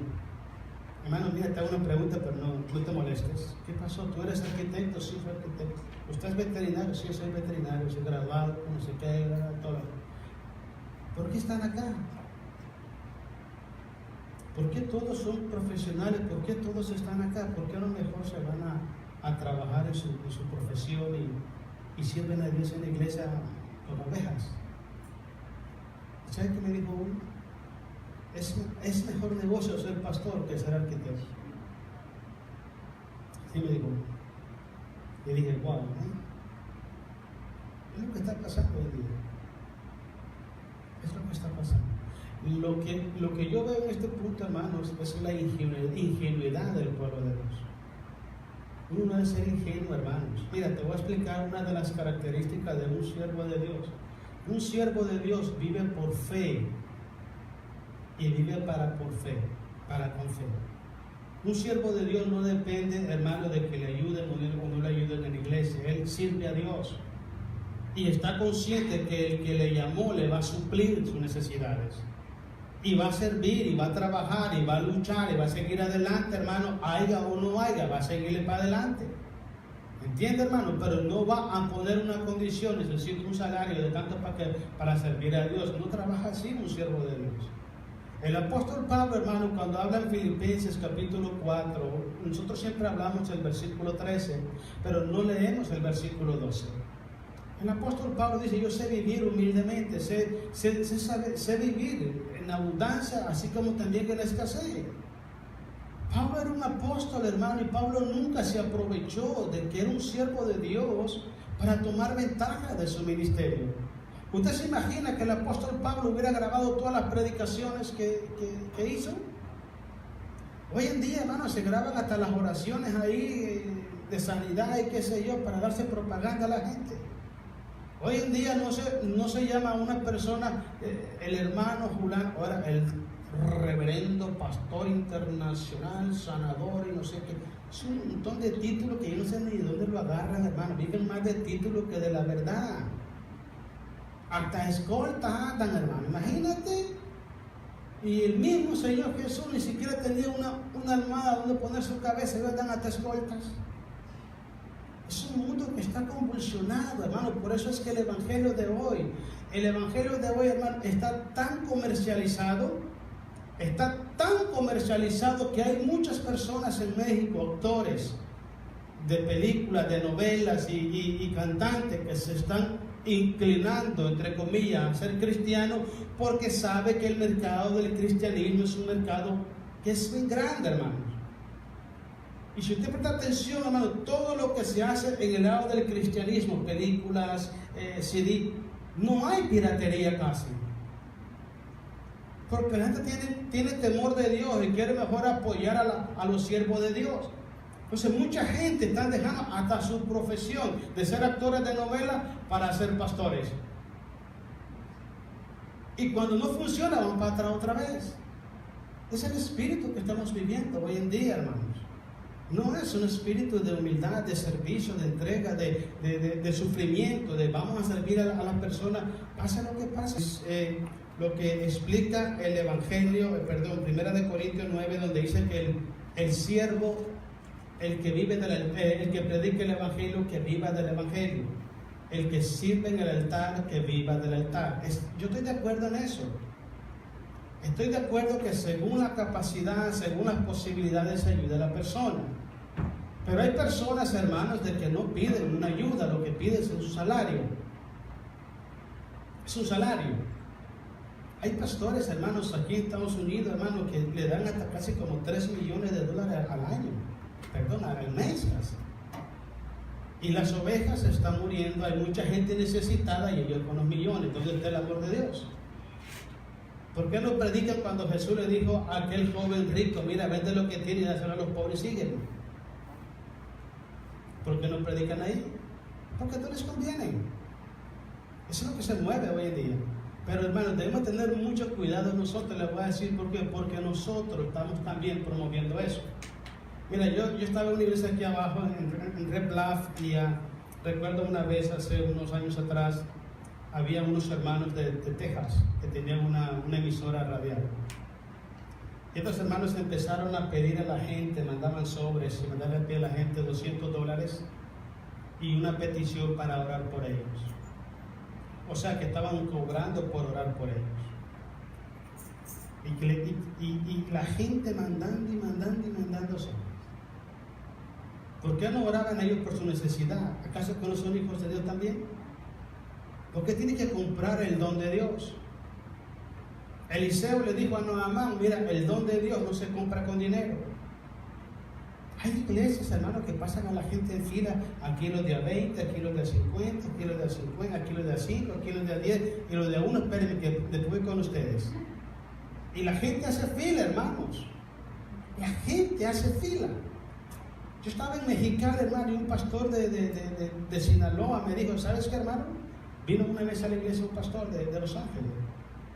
hermano, mira, te hago una pregunta, pero no te molestes. ¿Qué pasó? ¿Tú eres arquitecto? Sí, soy arquitecto. ¿Usted es veterinario? Sí, soy veterinario, soy graduado, no sé qué, todo. ¿Por qué están acá? ¿Por qué todos son profesionales? ¿Por qué todos están acá? ¿Por qué a lo mejor se van a trabajar en su profesión y sirven a Dios en la iglesia como ovejas? ¿Sabe qué me dijo uno? Es mejor negocio ser pastor que ser arquitecto. Así me dijo uno. Y dije, wow, es lo que está pasando hoy día. Es lo que está pasando. Lo que yo veo en este punto, hermanos, es la ingenuidad del pueblo de Dios. Uno no debe ser ingenuo, hermanos. Mira, te voy a explicar una de las características de un siervo de Dios. Un siervo de Dios vive por fe y vive con fe. Un siervo de Dios no depende, hermano, de que le ayuden o no le ayuden en la iglesia. Él sirve a Dios y está consciente que el que le llamó le va a suplir sus necesidades. Y va a servir, y va a trabajar, y va a luchar, y va a seguir adelante, hermano, haya o no haya, va a seguirle para adelante. ¿Entiende, hermano? Pero no va a poner una condición, necesito un salario de tanto para servir a Dios. No trabaja así un siervo de Dios. El apóstol Pablo, hermano, cuando habla en Filipenses capítulo 4, nosotros siempre hablamos del versículo 13, pero no leemos el versículo 12. El apóstol Pablo dice, yo sé vivir humildemente, sé vivir en abundancia, así como también en escasez. Pablo era un apóstol, hermano, y Pablo nunca se aprovechó de que era un siervo de Dios para tomar ventaja de su ministerio. ¿Usted se imagina que el apóstol Pablo hubiera grabado todas las predicaciones que hizo? Hoy en día, hermano, se graban hasta las oraciones ahí de sanidad y qué sé yo, para darse propaganda a la gente. Hoy en día no se llama a una persona el hermano Julán, ahora el reverendo pastor internacional, sanador y no sé qué. Es un montón de títulos que yo no sé ni de dónde lo agarran, hermano. Viven más de títulos que de la verdad. Hasta escoltas andan, hermano. Imagínate. Y el mismo Señor Jesús ni siquiera tenía una almohada donde poner su cabeza y andan hasta escoltas. Es un mundo que está convulsionado, hermano. Por eso es que el evangelio de hoy, hermano, está tan comercializado que hay muchas personas en México, actores de películas, de novelas y cantantes que se están inclinando, entre comillas, a ser cristianos porque sabe que el mercado del cristianismo es un mercado que es muy grande, hermano. Y si usted presta atención, hermano, todo lo que se hace en el lado del cristianismo, películas, CD, no hay piratería casi. Porque la gente tiene temor de Dios y quiere mejor apoyar a los siervos de Dios. Entonces mucha gente está dejando hasta su profesión de ser actores de novela para ser pastores. Y cuando no funciona, van para atrás otra vez. Es el espíritu que estamos viviendo hoy en día, hermanos. No es un espíritu de humildad, de servicio, de entrega, de sufrimiento, de vamos a servir a las personas, pase lo que pase. Lo que explica el Evangelio, 1 Corintios 9, donde dice que el siervo, el que predica el Evangelio, que viva del Evangelio. El que sirve en el altar, que viva del altar. Yo estoy de acuerdo en eso. Estoy de acuerdo que según la capacidad, según las posibilidades, se ayuda a la persona. Pero hay personas, hermanos, de que no piden una ayuda, lo que piden es su salario. Es un salario. Hay pastores, hermanos, aquí en Estados Unidos, hermanos, que le dan hasta casi como $3 millones al año. Perdón, al mes casi. Y las ovejas se están muriendo, hay mucha gente necesitada y ellos con los millones. Entonces, ¿está el amor de Dios? ¿Por qué no predican cuando Jesús le dijo a aquel joven rico, mira, vende lo que tiene y dáselo a los pobres y sígueme? ¿Por qué no predican ahí? Porque no les conviene. Eso es lo que se mueve hoy en día. Pero hermanos, debemos tener mucho cuidado nosotros. Les voy a decir por qué. Porque nosotros estamos también promoviendo eso. Mira, yo estaba en una iglesia aquí abajo, en Red Bluff, y recuerdo una vez, hace unos años atrás, había unos hermanos de Texas que tenían una emisora radial. Y estos hermanos empezaron a pedir a la gente, mandaban sobres y mandaban a pedir a la gente $200 y una petición para orar por ellos. O sea que estaban cobrando por orar por ellos. Y la gente mandando y mandando sobres. ¿Por qué no oraban ellos por su necesidad? ¿Acaso que no son hijos de Dios también? ¿Por qué tienen que comprar el don de Dios? Eliseo le dijo a Naamán, mira, el don de Dios no se compra con dinero. Hay iglesias, hermanos, que pasan a la gente en fila, aquí los de a 20, aquí los de a 50, aquí los de a 50, aquí los de a 5, aquí los de a 10, y los de a 1, espérenme que después voy con ustedes. Y la gente hace fila, hermanos. La gente hace fila. Yo estaba en Mexicali, hermano, y un pastor de Sinaloa me dijo, ¿sabes qué, hermano? Vino una vez a la iglesia un pastor de Los Ángeles.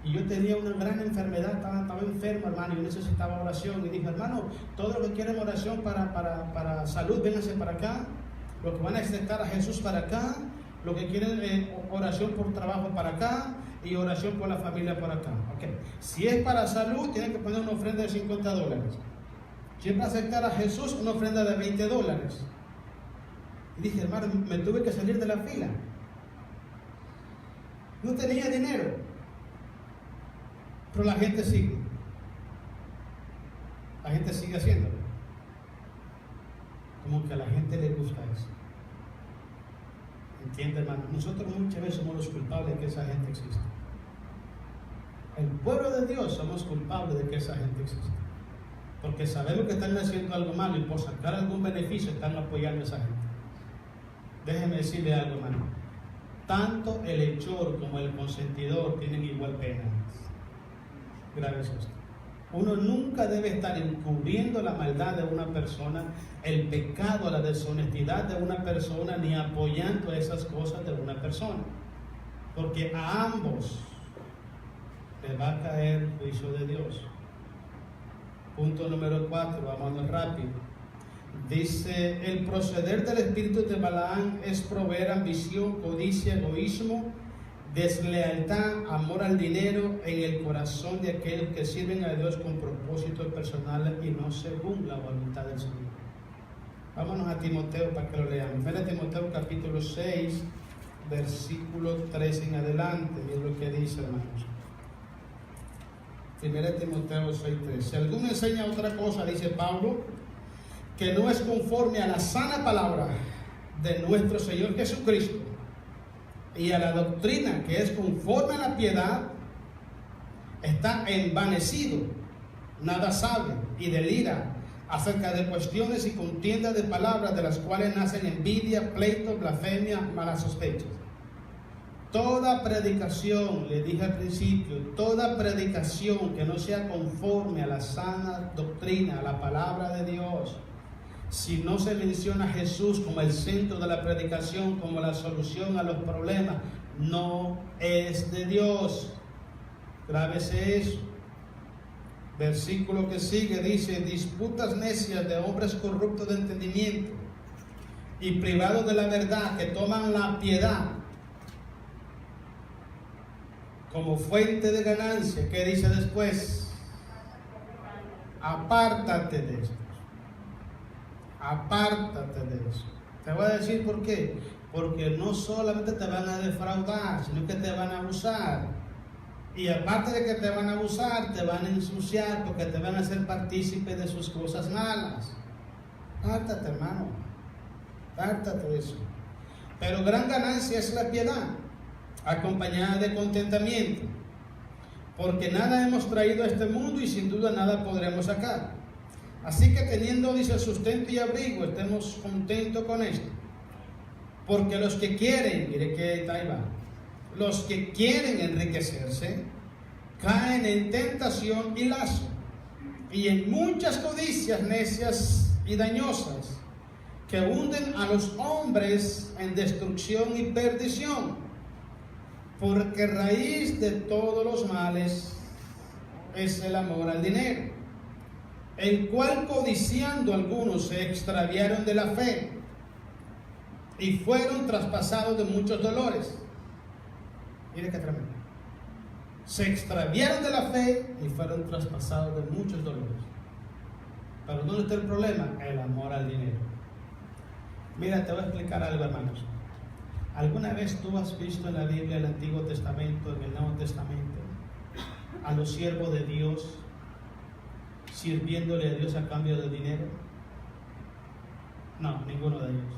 Y yo tenía una gran enfermedad, estaba enfermo, hermano, y yo necesitaba oración. Y dijo, hermano, todos los que quieren oración para salud, vénganse para acá. Los que van a aceptar a Jesús para acá. Los que quieren oración por trabajo para acá. Y oración por la familia por acá. Okay. Si es para salud, tienen que poner una ofrenda de $50. Si es para aceptar a Jesús, una ofrenda de $20. Y dije, hermano, me tuve que salir de la fila. No tenía dinero. Pero la gente sigue. La gente sigue haciéndolo. Como que a la gente le gusta eso. ¿Entiende, hermano? Nosotros muchas veces somos los culpables de que esa gente exista. El pueblo de Dios somos culpables de que esa gente exista. Porque sabemos que están haciendo algo malo y por sacar algún beneficio están apoyando a esa gente. Déjeme decirle algo, hermano. Tanto el hechor como el consentidor tienen igual pena. Grave es esto. Uno nunca debe estar encubriendo la maldad de una persona, el pecado, la deshonestidad de una persona, ni apoyando esas cosas de una persona. Porque a ambos les va a caer el juicio de Dios. Punto número 4, vamos rápido. Dice, el proceder del espíritu de Balaam es proveer ambición, codicia, egoísmo, deslealtad, amor al dinero en el corazón de aquellos que sirven a Dios con propósitos personales y no según la voluntad del Señor. Vámonos a Timoteo para que lo leamos. Ven a Timoteo capítulo 6, versículo 3 en adelante. Miren lo que dice, hermanos. 1 Timoteo 6:3. Si alguno enseña otra cosa, dice Pablo, que no es conforme a la sana palabra de nuestro Señor Jesucristo y a la doctrina que es conforme a la piedad, está envanecido, nada sabe y delira acerca de cuestiones y contiendas de palabras, de las cuales nacen envidia, pleito, blasfemia, malas sospechas. Toda predicación, le dije al principio, toda predicación que no sea conforme a la sana doctrina, a la palabra de Dios, si no se menciona a Jesús como el centro de la predicación, como la solución a los problemas, no es de Dios. Grábese eso. Versículo que sigue dice, disputas necias de hombres corruptos de entendimiento y privados de la verdad, que toman la piedad como fuente de ganancia. ¿Qué dice después? Apártate de esto. Apártate de eso. Te voy a decir por qué. Porque no solamente te van a defraudar, sino que te van a abusar. Y aparte de que te van a abusar, te van a ensuciar, porque te van a hacer partícipe de sus cosas malas. Apártate, hermano. Apártate de eso. Pero gran ganancia es la piedad, acompañada de contentamiento. Porque nada hemos traído a este mundo y sin duda nada podremos sacar. Así que teniendo, dice, sustento y abrigo, estemos contentos con esto. Porque los que quieren, mire que ahí va, los que quieren enriquecerse, caen en tentación y lazo, y en muchas codicias necias y dañosas, que hunden a los hombres en destrucción y perdición, porque raíz de todos los males es el amor al dinero, el cual codiciando algunos se extraviaron de la fe y fueron traspasados de muchos dolores. Mire qué tremendo. Se extraviaron de la fe y fueron traspasados de muchos dolores. Pero ¿dónde está el problema? El amor al dinero. Mira, te voy a explicar algo, hermanos. ¿Alguna vez tú has visto en la Biblia, el Antiguo Testamento, en el Nuevo Testamento, a los siervos de Dios sirviéndole a Dios a cambio de dinero? No, ninguno de ellos.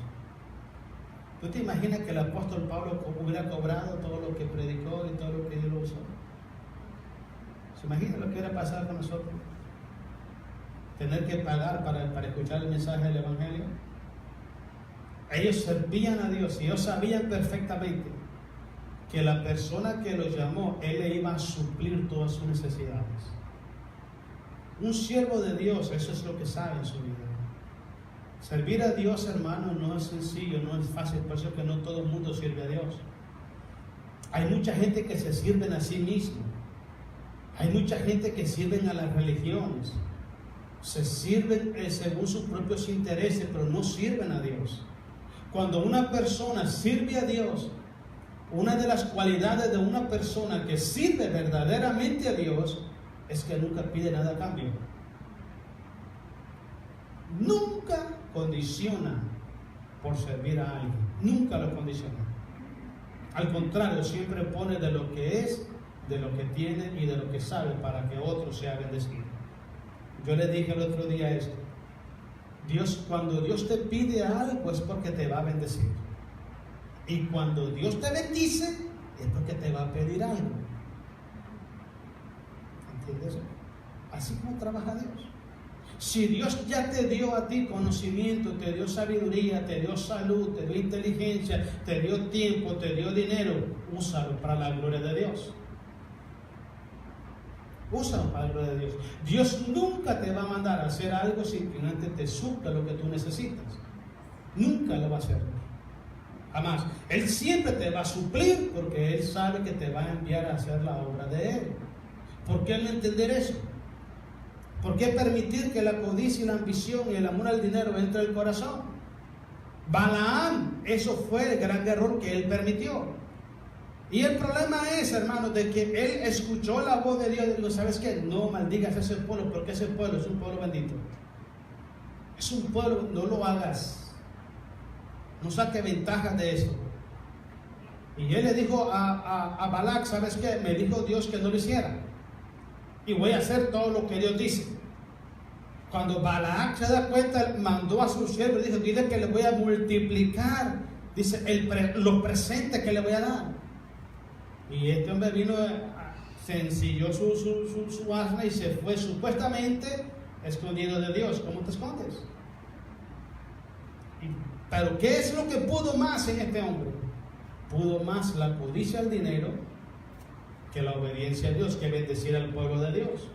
¿Tú te imaginas que el apóstol Pablo hubiera cobrado todo lo que predicó y todo lo que Dios lo usó? ¿Se imagina lo que hubiera pasado con nosotros? Tener que pagar para escuchar el mensaje del Evangelio. Ellos servían a Dios y ellos sabían perfectamente que la persona que los llamó, Él le iba a suplir todas sus necesidades. Un siervo de Dios, eso es lo que sabe en su vida. Servir a Dios, hermano, no es sencillo, no es fácil, por eso es que no todo el mundo sirve a Dios. Hay mucha gente que se sirven a sí mismo. Hay mucha gente que sirven a las religiones. Se sirven según sus propios intereses, pero no sirven a Dios. Cuando una persona sirve a Dios, una de las cualidades de una persona que sirve verdaderamente a Dios es que nunca pide nada a cambio. Nunca condiciona por servir a alguien. Nunca lo condiciona. Al contrario, siempre pone de lo que es, de lo que tiene y de lo que sabe para que otro sea bendecido. Yo le dije el otro día esto. Cuando Dios te pide algo es porque te va a bendecir. Y cuando Dios te bendice es porque te va a pedir algo. ¿Entiendes? Así como trabaja Dios. Si Dios ya te dio a ti conocimiento, te dio sabiduría, te dio salud, te dio inteligencia, te dio tiempo, te dio dinero, úsalo para la gloria de Dios. Úsalo para la gloria de Dios. Dios nunca te va a mandar a hacer algo sin que antes te supla lo que tú necesitas. Nunca lo va a hacer. Jamás. Él siempre te va a suplir porque Él sabe que te va a enviar a hacer la obra de Él. ¿Por qué no entender eso? ¿Por qué permitir que la codicia y la ambición y el amor al dinero entre al corazón? Balaam, eso fue el gran error que él permitió. Y el problema es, hermano, de que él escuchó la voz de Dios y dijo, ¿sabes qué? No maldigas a ese pueblo, porque ese pueblo es un pueblo bendito. Es un pueblo, no lo hagas. No saque ventajas de eso. Y él le dijo a Balac, ¿sabes qué? Me dijo Dios que no lo hiciera. Y voy a hacer todo lo que Dios dice. Cuando Balac se da cuenta, mandó a su siervo y dijo, dile que le voy a multiplicar, dice, los presentes que le voy a dar. Y este hombre vino, se ensilló su asna y se fue supuestamente escondido de Dios. ¿Cómo te escondes? Pero ¿qué es lo que pudo más en este hombre? Pudo más la codicia al dinero que la obediencia a Dios, que bendecir al pueblo de Dios.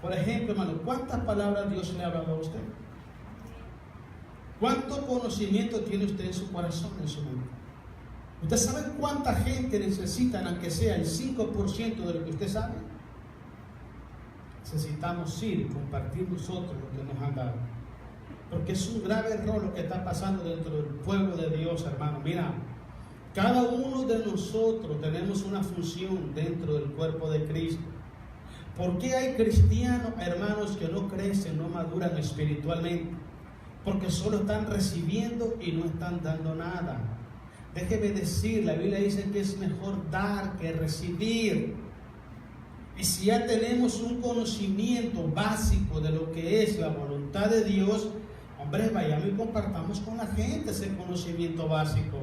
Por ejemplo, hermano, ¿cuántas palabras Dios le ha hablado a usted? ¿Cuánto conocimiento tiene usted en su corazón, en su mente? ¿Usted sabe cuánta gente necesita, aunque sea el 5% de lo que usted sabe? Necesitamos ir y compartir nosotros lo que nos han dado. Porque es un grave error lo que está pasando dentro del pueblo de Dios, hermano. Mira, cada uno de nosotros tenemos una función dentro del cuerpo de Cristo. ¿Por qué hay cristianos, hermanos, que no crecen, no maduran espiritualmente? Porque solo están recibiendo y no están dando nada. Déjeme decir, la Biblia dice que es mejor dar que recibir. Y si ya tenemos un conocimiento básico de lo que es la voluntad de Dios, hombre, vayamos y compartamos con la gente ese conocimiento básico.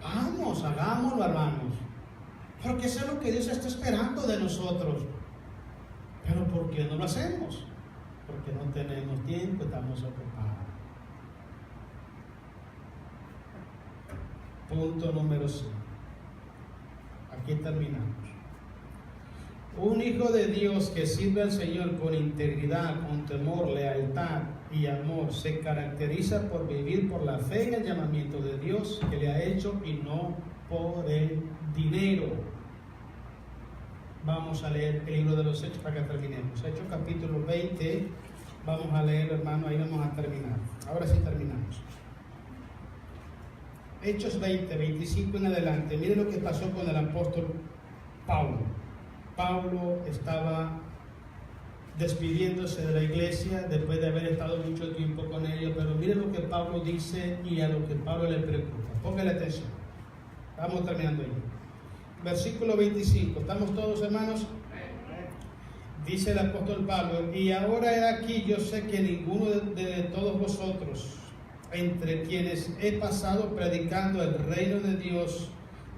Vamos, hagámoslo, hermanos. Porque eso es lo que Dios está esperando de nosotros. Pero ¿por qué no lo hacemos? Porque no tenemos tiempo, estamos ocupados. Punto número 5. Aquí terminamos. Un hijo de Dios que sirve al Señor con integridad, con temor, lealtad y amor se caracteriza por vivir por la fe en el llamamiento de Dios que le ha hecho y no por el dinero. Vamos a leer el libro de los Hechos para que terminemos. Hechos capítulo 20. Vamos a leer, hermano, ahí vamos a terminar. Ahora sí terminamos. Hechos 20, 25 en adelante. Mire lo que pasó con el apóstol Pablo. Pablo estaba despidiéndose de la iglesia después de haber estado mucho tiempo con ellos, pero mire lo que Pablo dice y a lo que Pablo le preocupa. Póngale atención. Vamos terminando ahí. Versículo 25. ¿Estamos todos, hermanos? Dice el apóstol Pablo: y ahora he aquí, yo sé que ninguno de todos vosotros, entre quienes he pasado predicando el reino de Dios,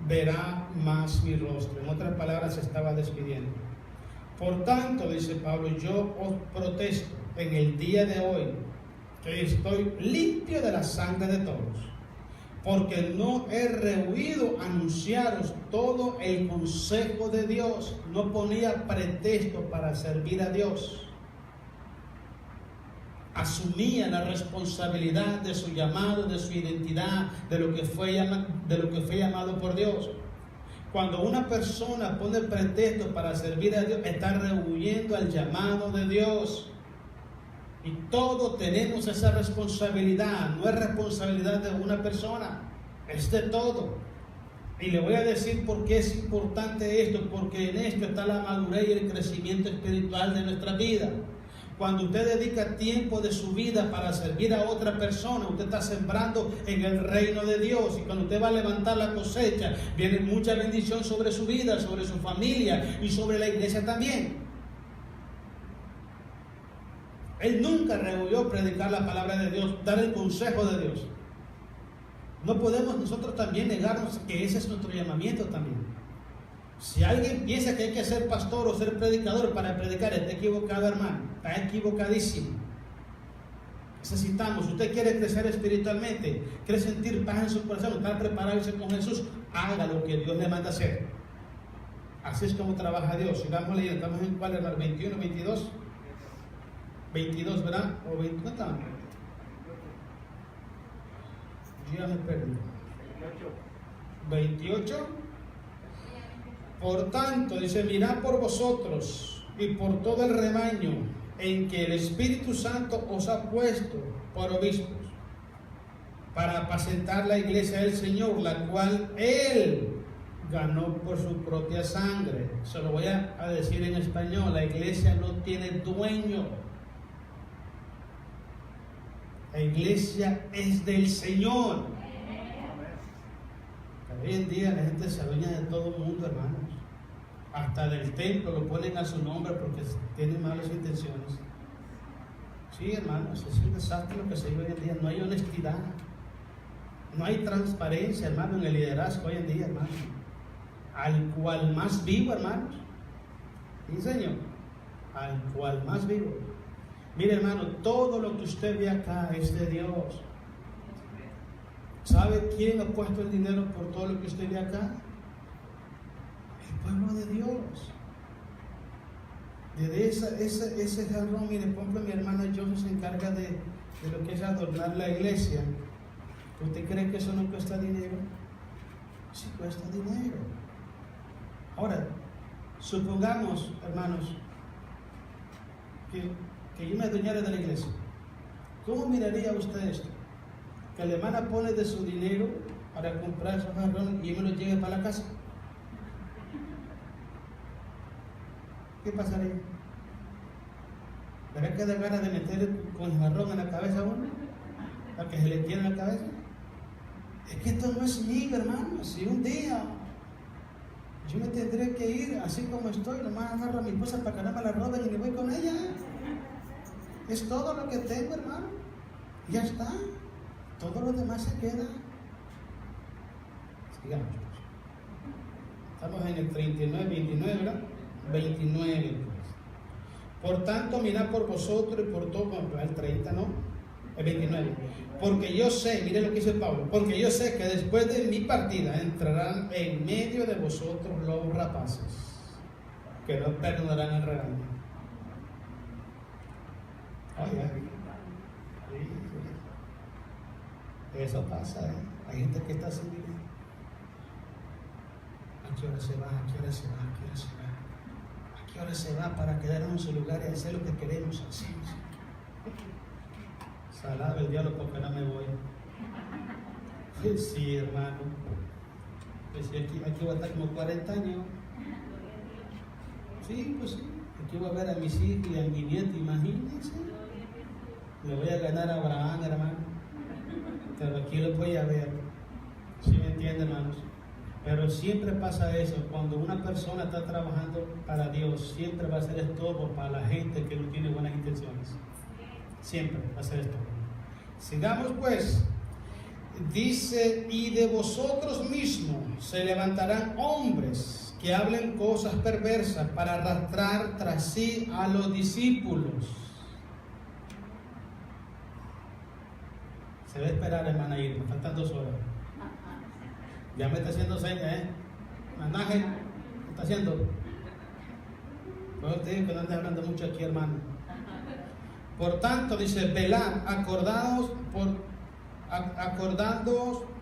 verá más mi rostro. En otras palabras, se estaba despidiendo. Por tanto, dice Pablo, yo os protesto en el día de hoy que estoy limpio de la sangre de todos, porque no he rehuido anunciaros todo el consejo de Dios. No ponía pretexto para servir a Dios. Asumía la responsabilidad de su llamado, de su identidad, de lo que fue llamado por Dios. Cuando una persona pone pretexto para servir a Dios, está rehuyendo al llamado de Dios. Y todos tenemos esa responsabilidad. No es responsabilidad de una persona, es de todo. Y le voy a decir por qué es importante esto, porque en esto está la madurez y el crecimiento espiritual de nuestra vida. Cuando usted dedica tiempo de su vida para servir a otra persona, usted está sembrando en el reino de Dios. Y cuando usted va a levantar la cosecha, viene mucha bendición sobre su vida, sobre su familia y sobre la iglesia también. Él nunca rehuyó predicar la palabra de Dios, dar el consejo de Dios. No podemos nosotros también negarnos que ese es nuestro llamamiento también. Si alguien piensa que hay que ser pastor o ser predicador para predicar, está equivocado, hermano. Está equivocadísimo. Necesitamos, usted quiere crecer espiritualmente, quiere sentir paz en su corazón, estar prepararse con Jesús, haga lo que Dios le manda hacer. Así es como trabaja Dios. Sigamos leyendo, estamos en cuál, hermano, 21, 22. 22, ¿verdad? O 20, ¿no estamos? Yo ya me perdí. 28. Por tanto, dice, mirad por vosotros y por todo el rebaño en que el Espíritu Santo os ha puesto por obispos, para apacentar la iglesia del Señor, la cual Él ganó por su propia sangre. Se lo voy a decir en español: la iglesia no tiene dueño. La iglesia es del Señor. Hoy en día la gente se adueña de todo el mundo, hermanos. Hasta del templo lo ponen a su nombre porque tienen malas intenciones. Sí, hermanos, es un desastre lo que se vive hoy en día. No hay honestidad, no hay transparencia, hermano, en el liderazgo hoy en día, hermano. Al cual más vivo, hermanos. Sí, Señor. Al cual más vivo. Mire, hermano, todo lo que usted ve acá es de Dios. ¿Sabe quién ha puesto el dinero por todo lo que usted ve acá? El pueblo de Dios. Desde ese jarrón, mire, por ejemplo, mi hermana John se encarga de lo que es adornar la iglesia. ¿Usted cree que eso no cuesta dinero? Sí cuesta dinero. Ahora, supongamos, hermanos, que yo me adueñara de la iglesia. ¿Cómo miraría usted esto? Que la hermana pone de su dinero para comprar esos jarrones y yo me los lleve para la casa. ¿Qué pasaría? ¿Verá que da ganas de meter con el jarrón en la cabeza a uno? ¿Para que se le quiera en la cabeza? Es que esto no es mío, hermano. Si un día yo me tendré que ir así como estoy, nomás agarro a mi esposa para que no me la roben y me voy con ella. Es todo lo que tengo, hermano. Ya está. Todo lo demás se queda. Sigamos. Estamos en el 39, 29, ¿verdad? 29. Por tanto, mirad por vosotros y por todo. Bueno, el 30, ¿no? El 29. Porque yo sé, mire lo que dice Pablo, porque yo sé que después de mi partida entrarán en medio de vosotros lobos rapaces, que no perdonarán el regaño. Oye, eso pasa, ¿eh? Hay gente que está así. ¿A qué hora se va? ¿A qué hora se va? ¿A qué hora se va? ¿A qué hora se va para quedarnos en su lugar y hacer lo que queremos? Así. Salado el diablo porque no me voy. Sí, hermano. Pues aquí voy a estar como 40 años. Sí, pues sí. Aquí voy a ver a mis hijos y a mi nieto, imagínense. Le voy a ganar a Abraham, hermano. Pero aquí lo voy a ver. ¿Sí me entienden, hermanos? Pero siempre pasa eso. Cuando una persona está trabajando para Dios, siempre va a hacer esto para la gente que no tiene buenas intenciones. Siempre va a hacer esto. Sigamos pues. Dice, y de vosotros mismos se levantarán hombres que hablen cosas perversas para arrastrar tras sí a los discípulos. Se va a esperar, hermana Irma, faltan 2 horas. Ya me está haciendo señas, ¿eh? Manaje, ¿qué está haciendo? Bueno, te digo que no andes hablando mucho aquí, hermano. Por tanto, dice, velad, acordándoos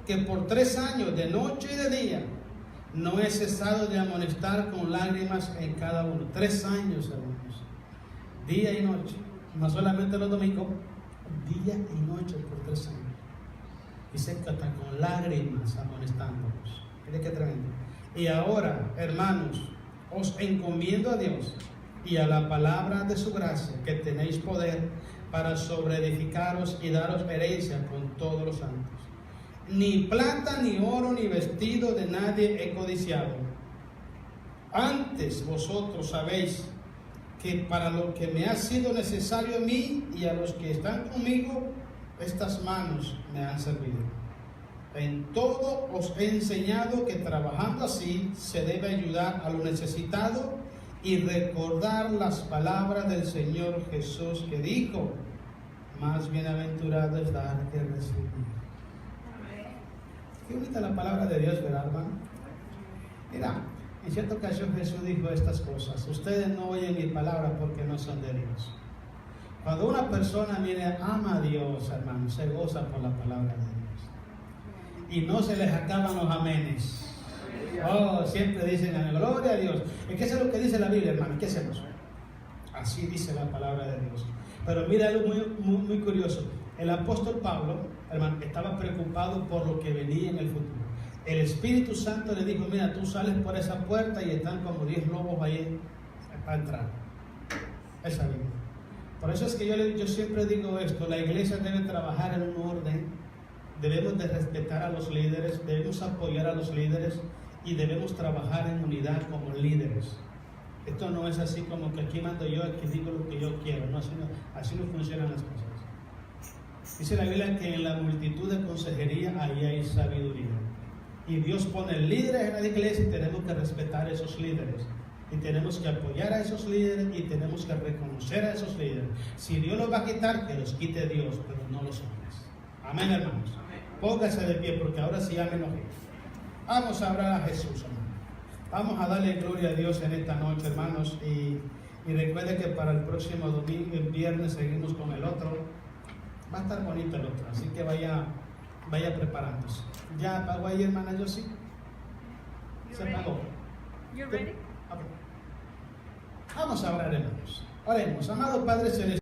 que por 3 años, de noche y de día, no he cesado de amonestar con lágrimas en cada uno. 3 años, hermanos, día y noche, no solamente los domingos, día y noche por 3 años. Dice que hasta con lágrimas amonestándonos. Mire qué tremendo. Y ahora, hermanos, os encomiendo a Dios y a la palabra de su gracia, que tenéis poder para sobreedificaros y daros herencia con todos los santos. Ni plata, ni oro, ni vestido de nadie he codiciado. Antes vosotros sabéis que para lo que me ha sido necesario a mí y a los que están conmigo, estas manos me han servido. En todo os he enseñado que trabajando así se debe ayudar a lo necesitado y recordar las palabras del Señor Jesús, que dijo: más bienaventurado es dar que recibir. Qué bonita la palabra de Dios, ¿verdad, hermano? Mira, en cierta ocasión Jesús dijo estas cosas: ustedes no oyen mi palabra porque no son de Dios. Cuando una persona, mire, ama a Dios, hermano, se goza por la palabra de Dios. Y no se les acaban los amenes. Oh, siempre dicen gloria a Dios. Es que eso es lo que dice la Biblia, hermano. ¿Qué hacemos? Así dice la palabra de Dios. Pero mira algo muy curioso. El apóstol Pablo, hermano, estaba preocupado por lo que venía en el futuro. El Espíritu Santo le dijo: mira, tú sales por esa puerta y están como 10 lobos ahí para entrar. Él sabía. Por eso es que yo siempre digo esto: la iglesia debe trabajar en un orden, debemos de respetar a los líderes, debemos apoyar a los líderes y debemos trabajar en unidad como líderes. Esto no es así como que aquí mando yo, aquí digo lo que yo quiero, no, así no funcionan las cosas. Dice la Biblia que en la multitud de consejería ahí hay sabiduría. Y Dios pone líderes en la iglesia y tenemos que respetar a esos líderes. Y tenemos que apoyar a esos líderes y tenemos que reconocer a esos líderes. Si Dios los va a quitar, que los quite Dios, pero no los hombres. Amén, hermanos. Póngase de pie porque ahora sí ya me enojé. Vamos a hablar a Jesús, hermano. Vamos a darle gloria a Dios en esta noche, hermanos. Y recuerde que para el próximo domingo, el viernes, seguimos con el otro. Va a estar bonito el otro, así que vaya preparándose. ¿Ya apagó ahí, hermana Josie? ¿Se apagó? You ready? Vamos a orar, hermanos. Oremos. Amado Padre Celestial.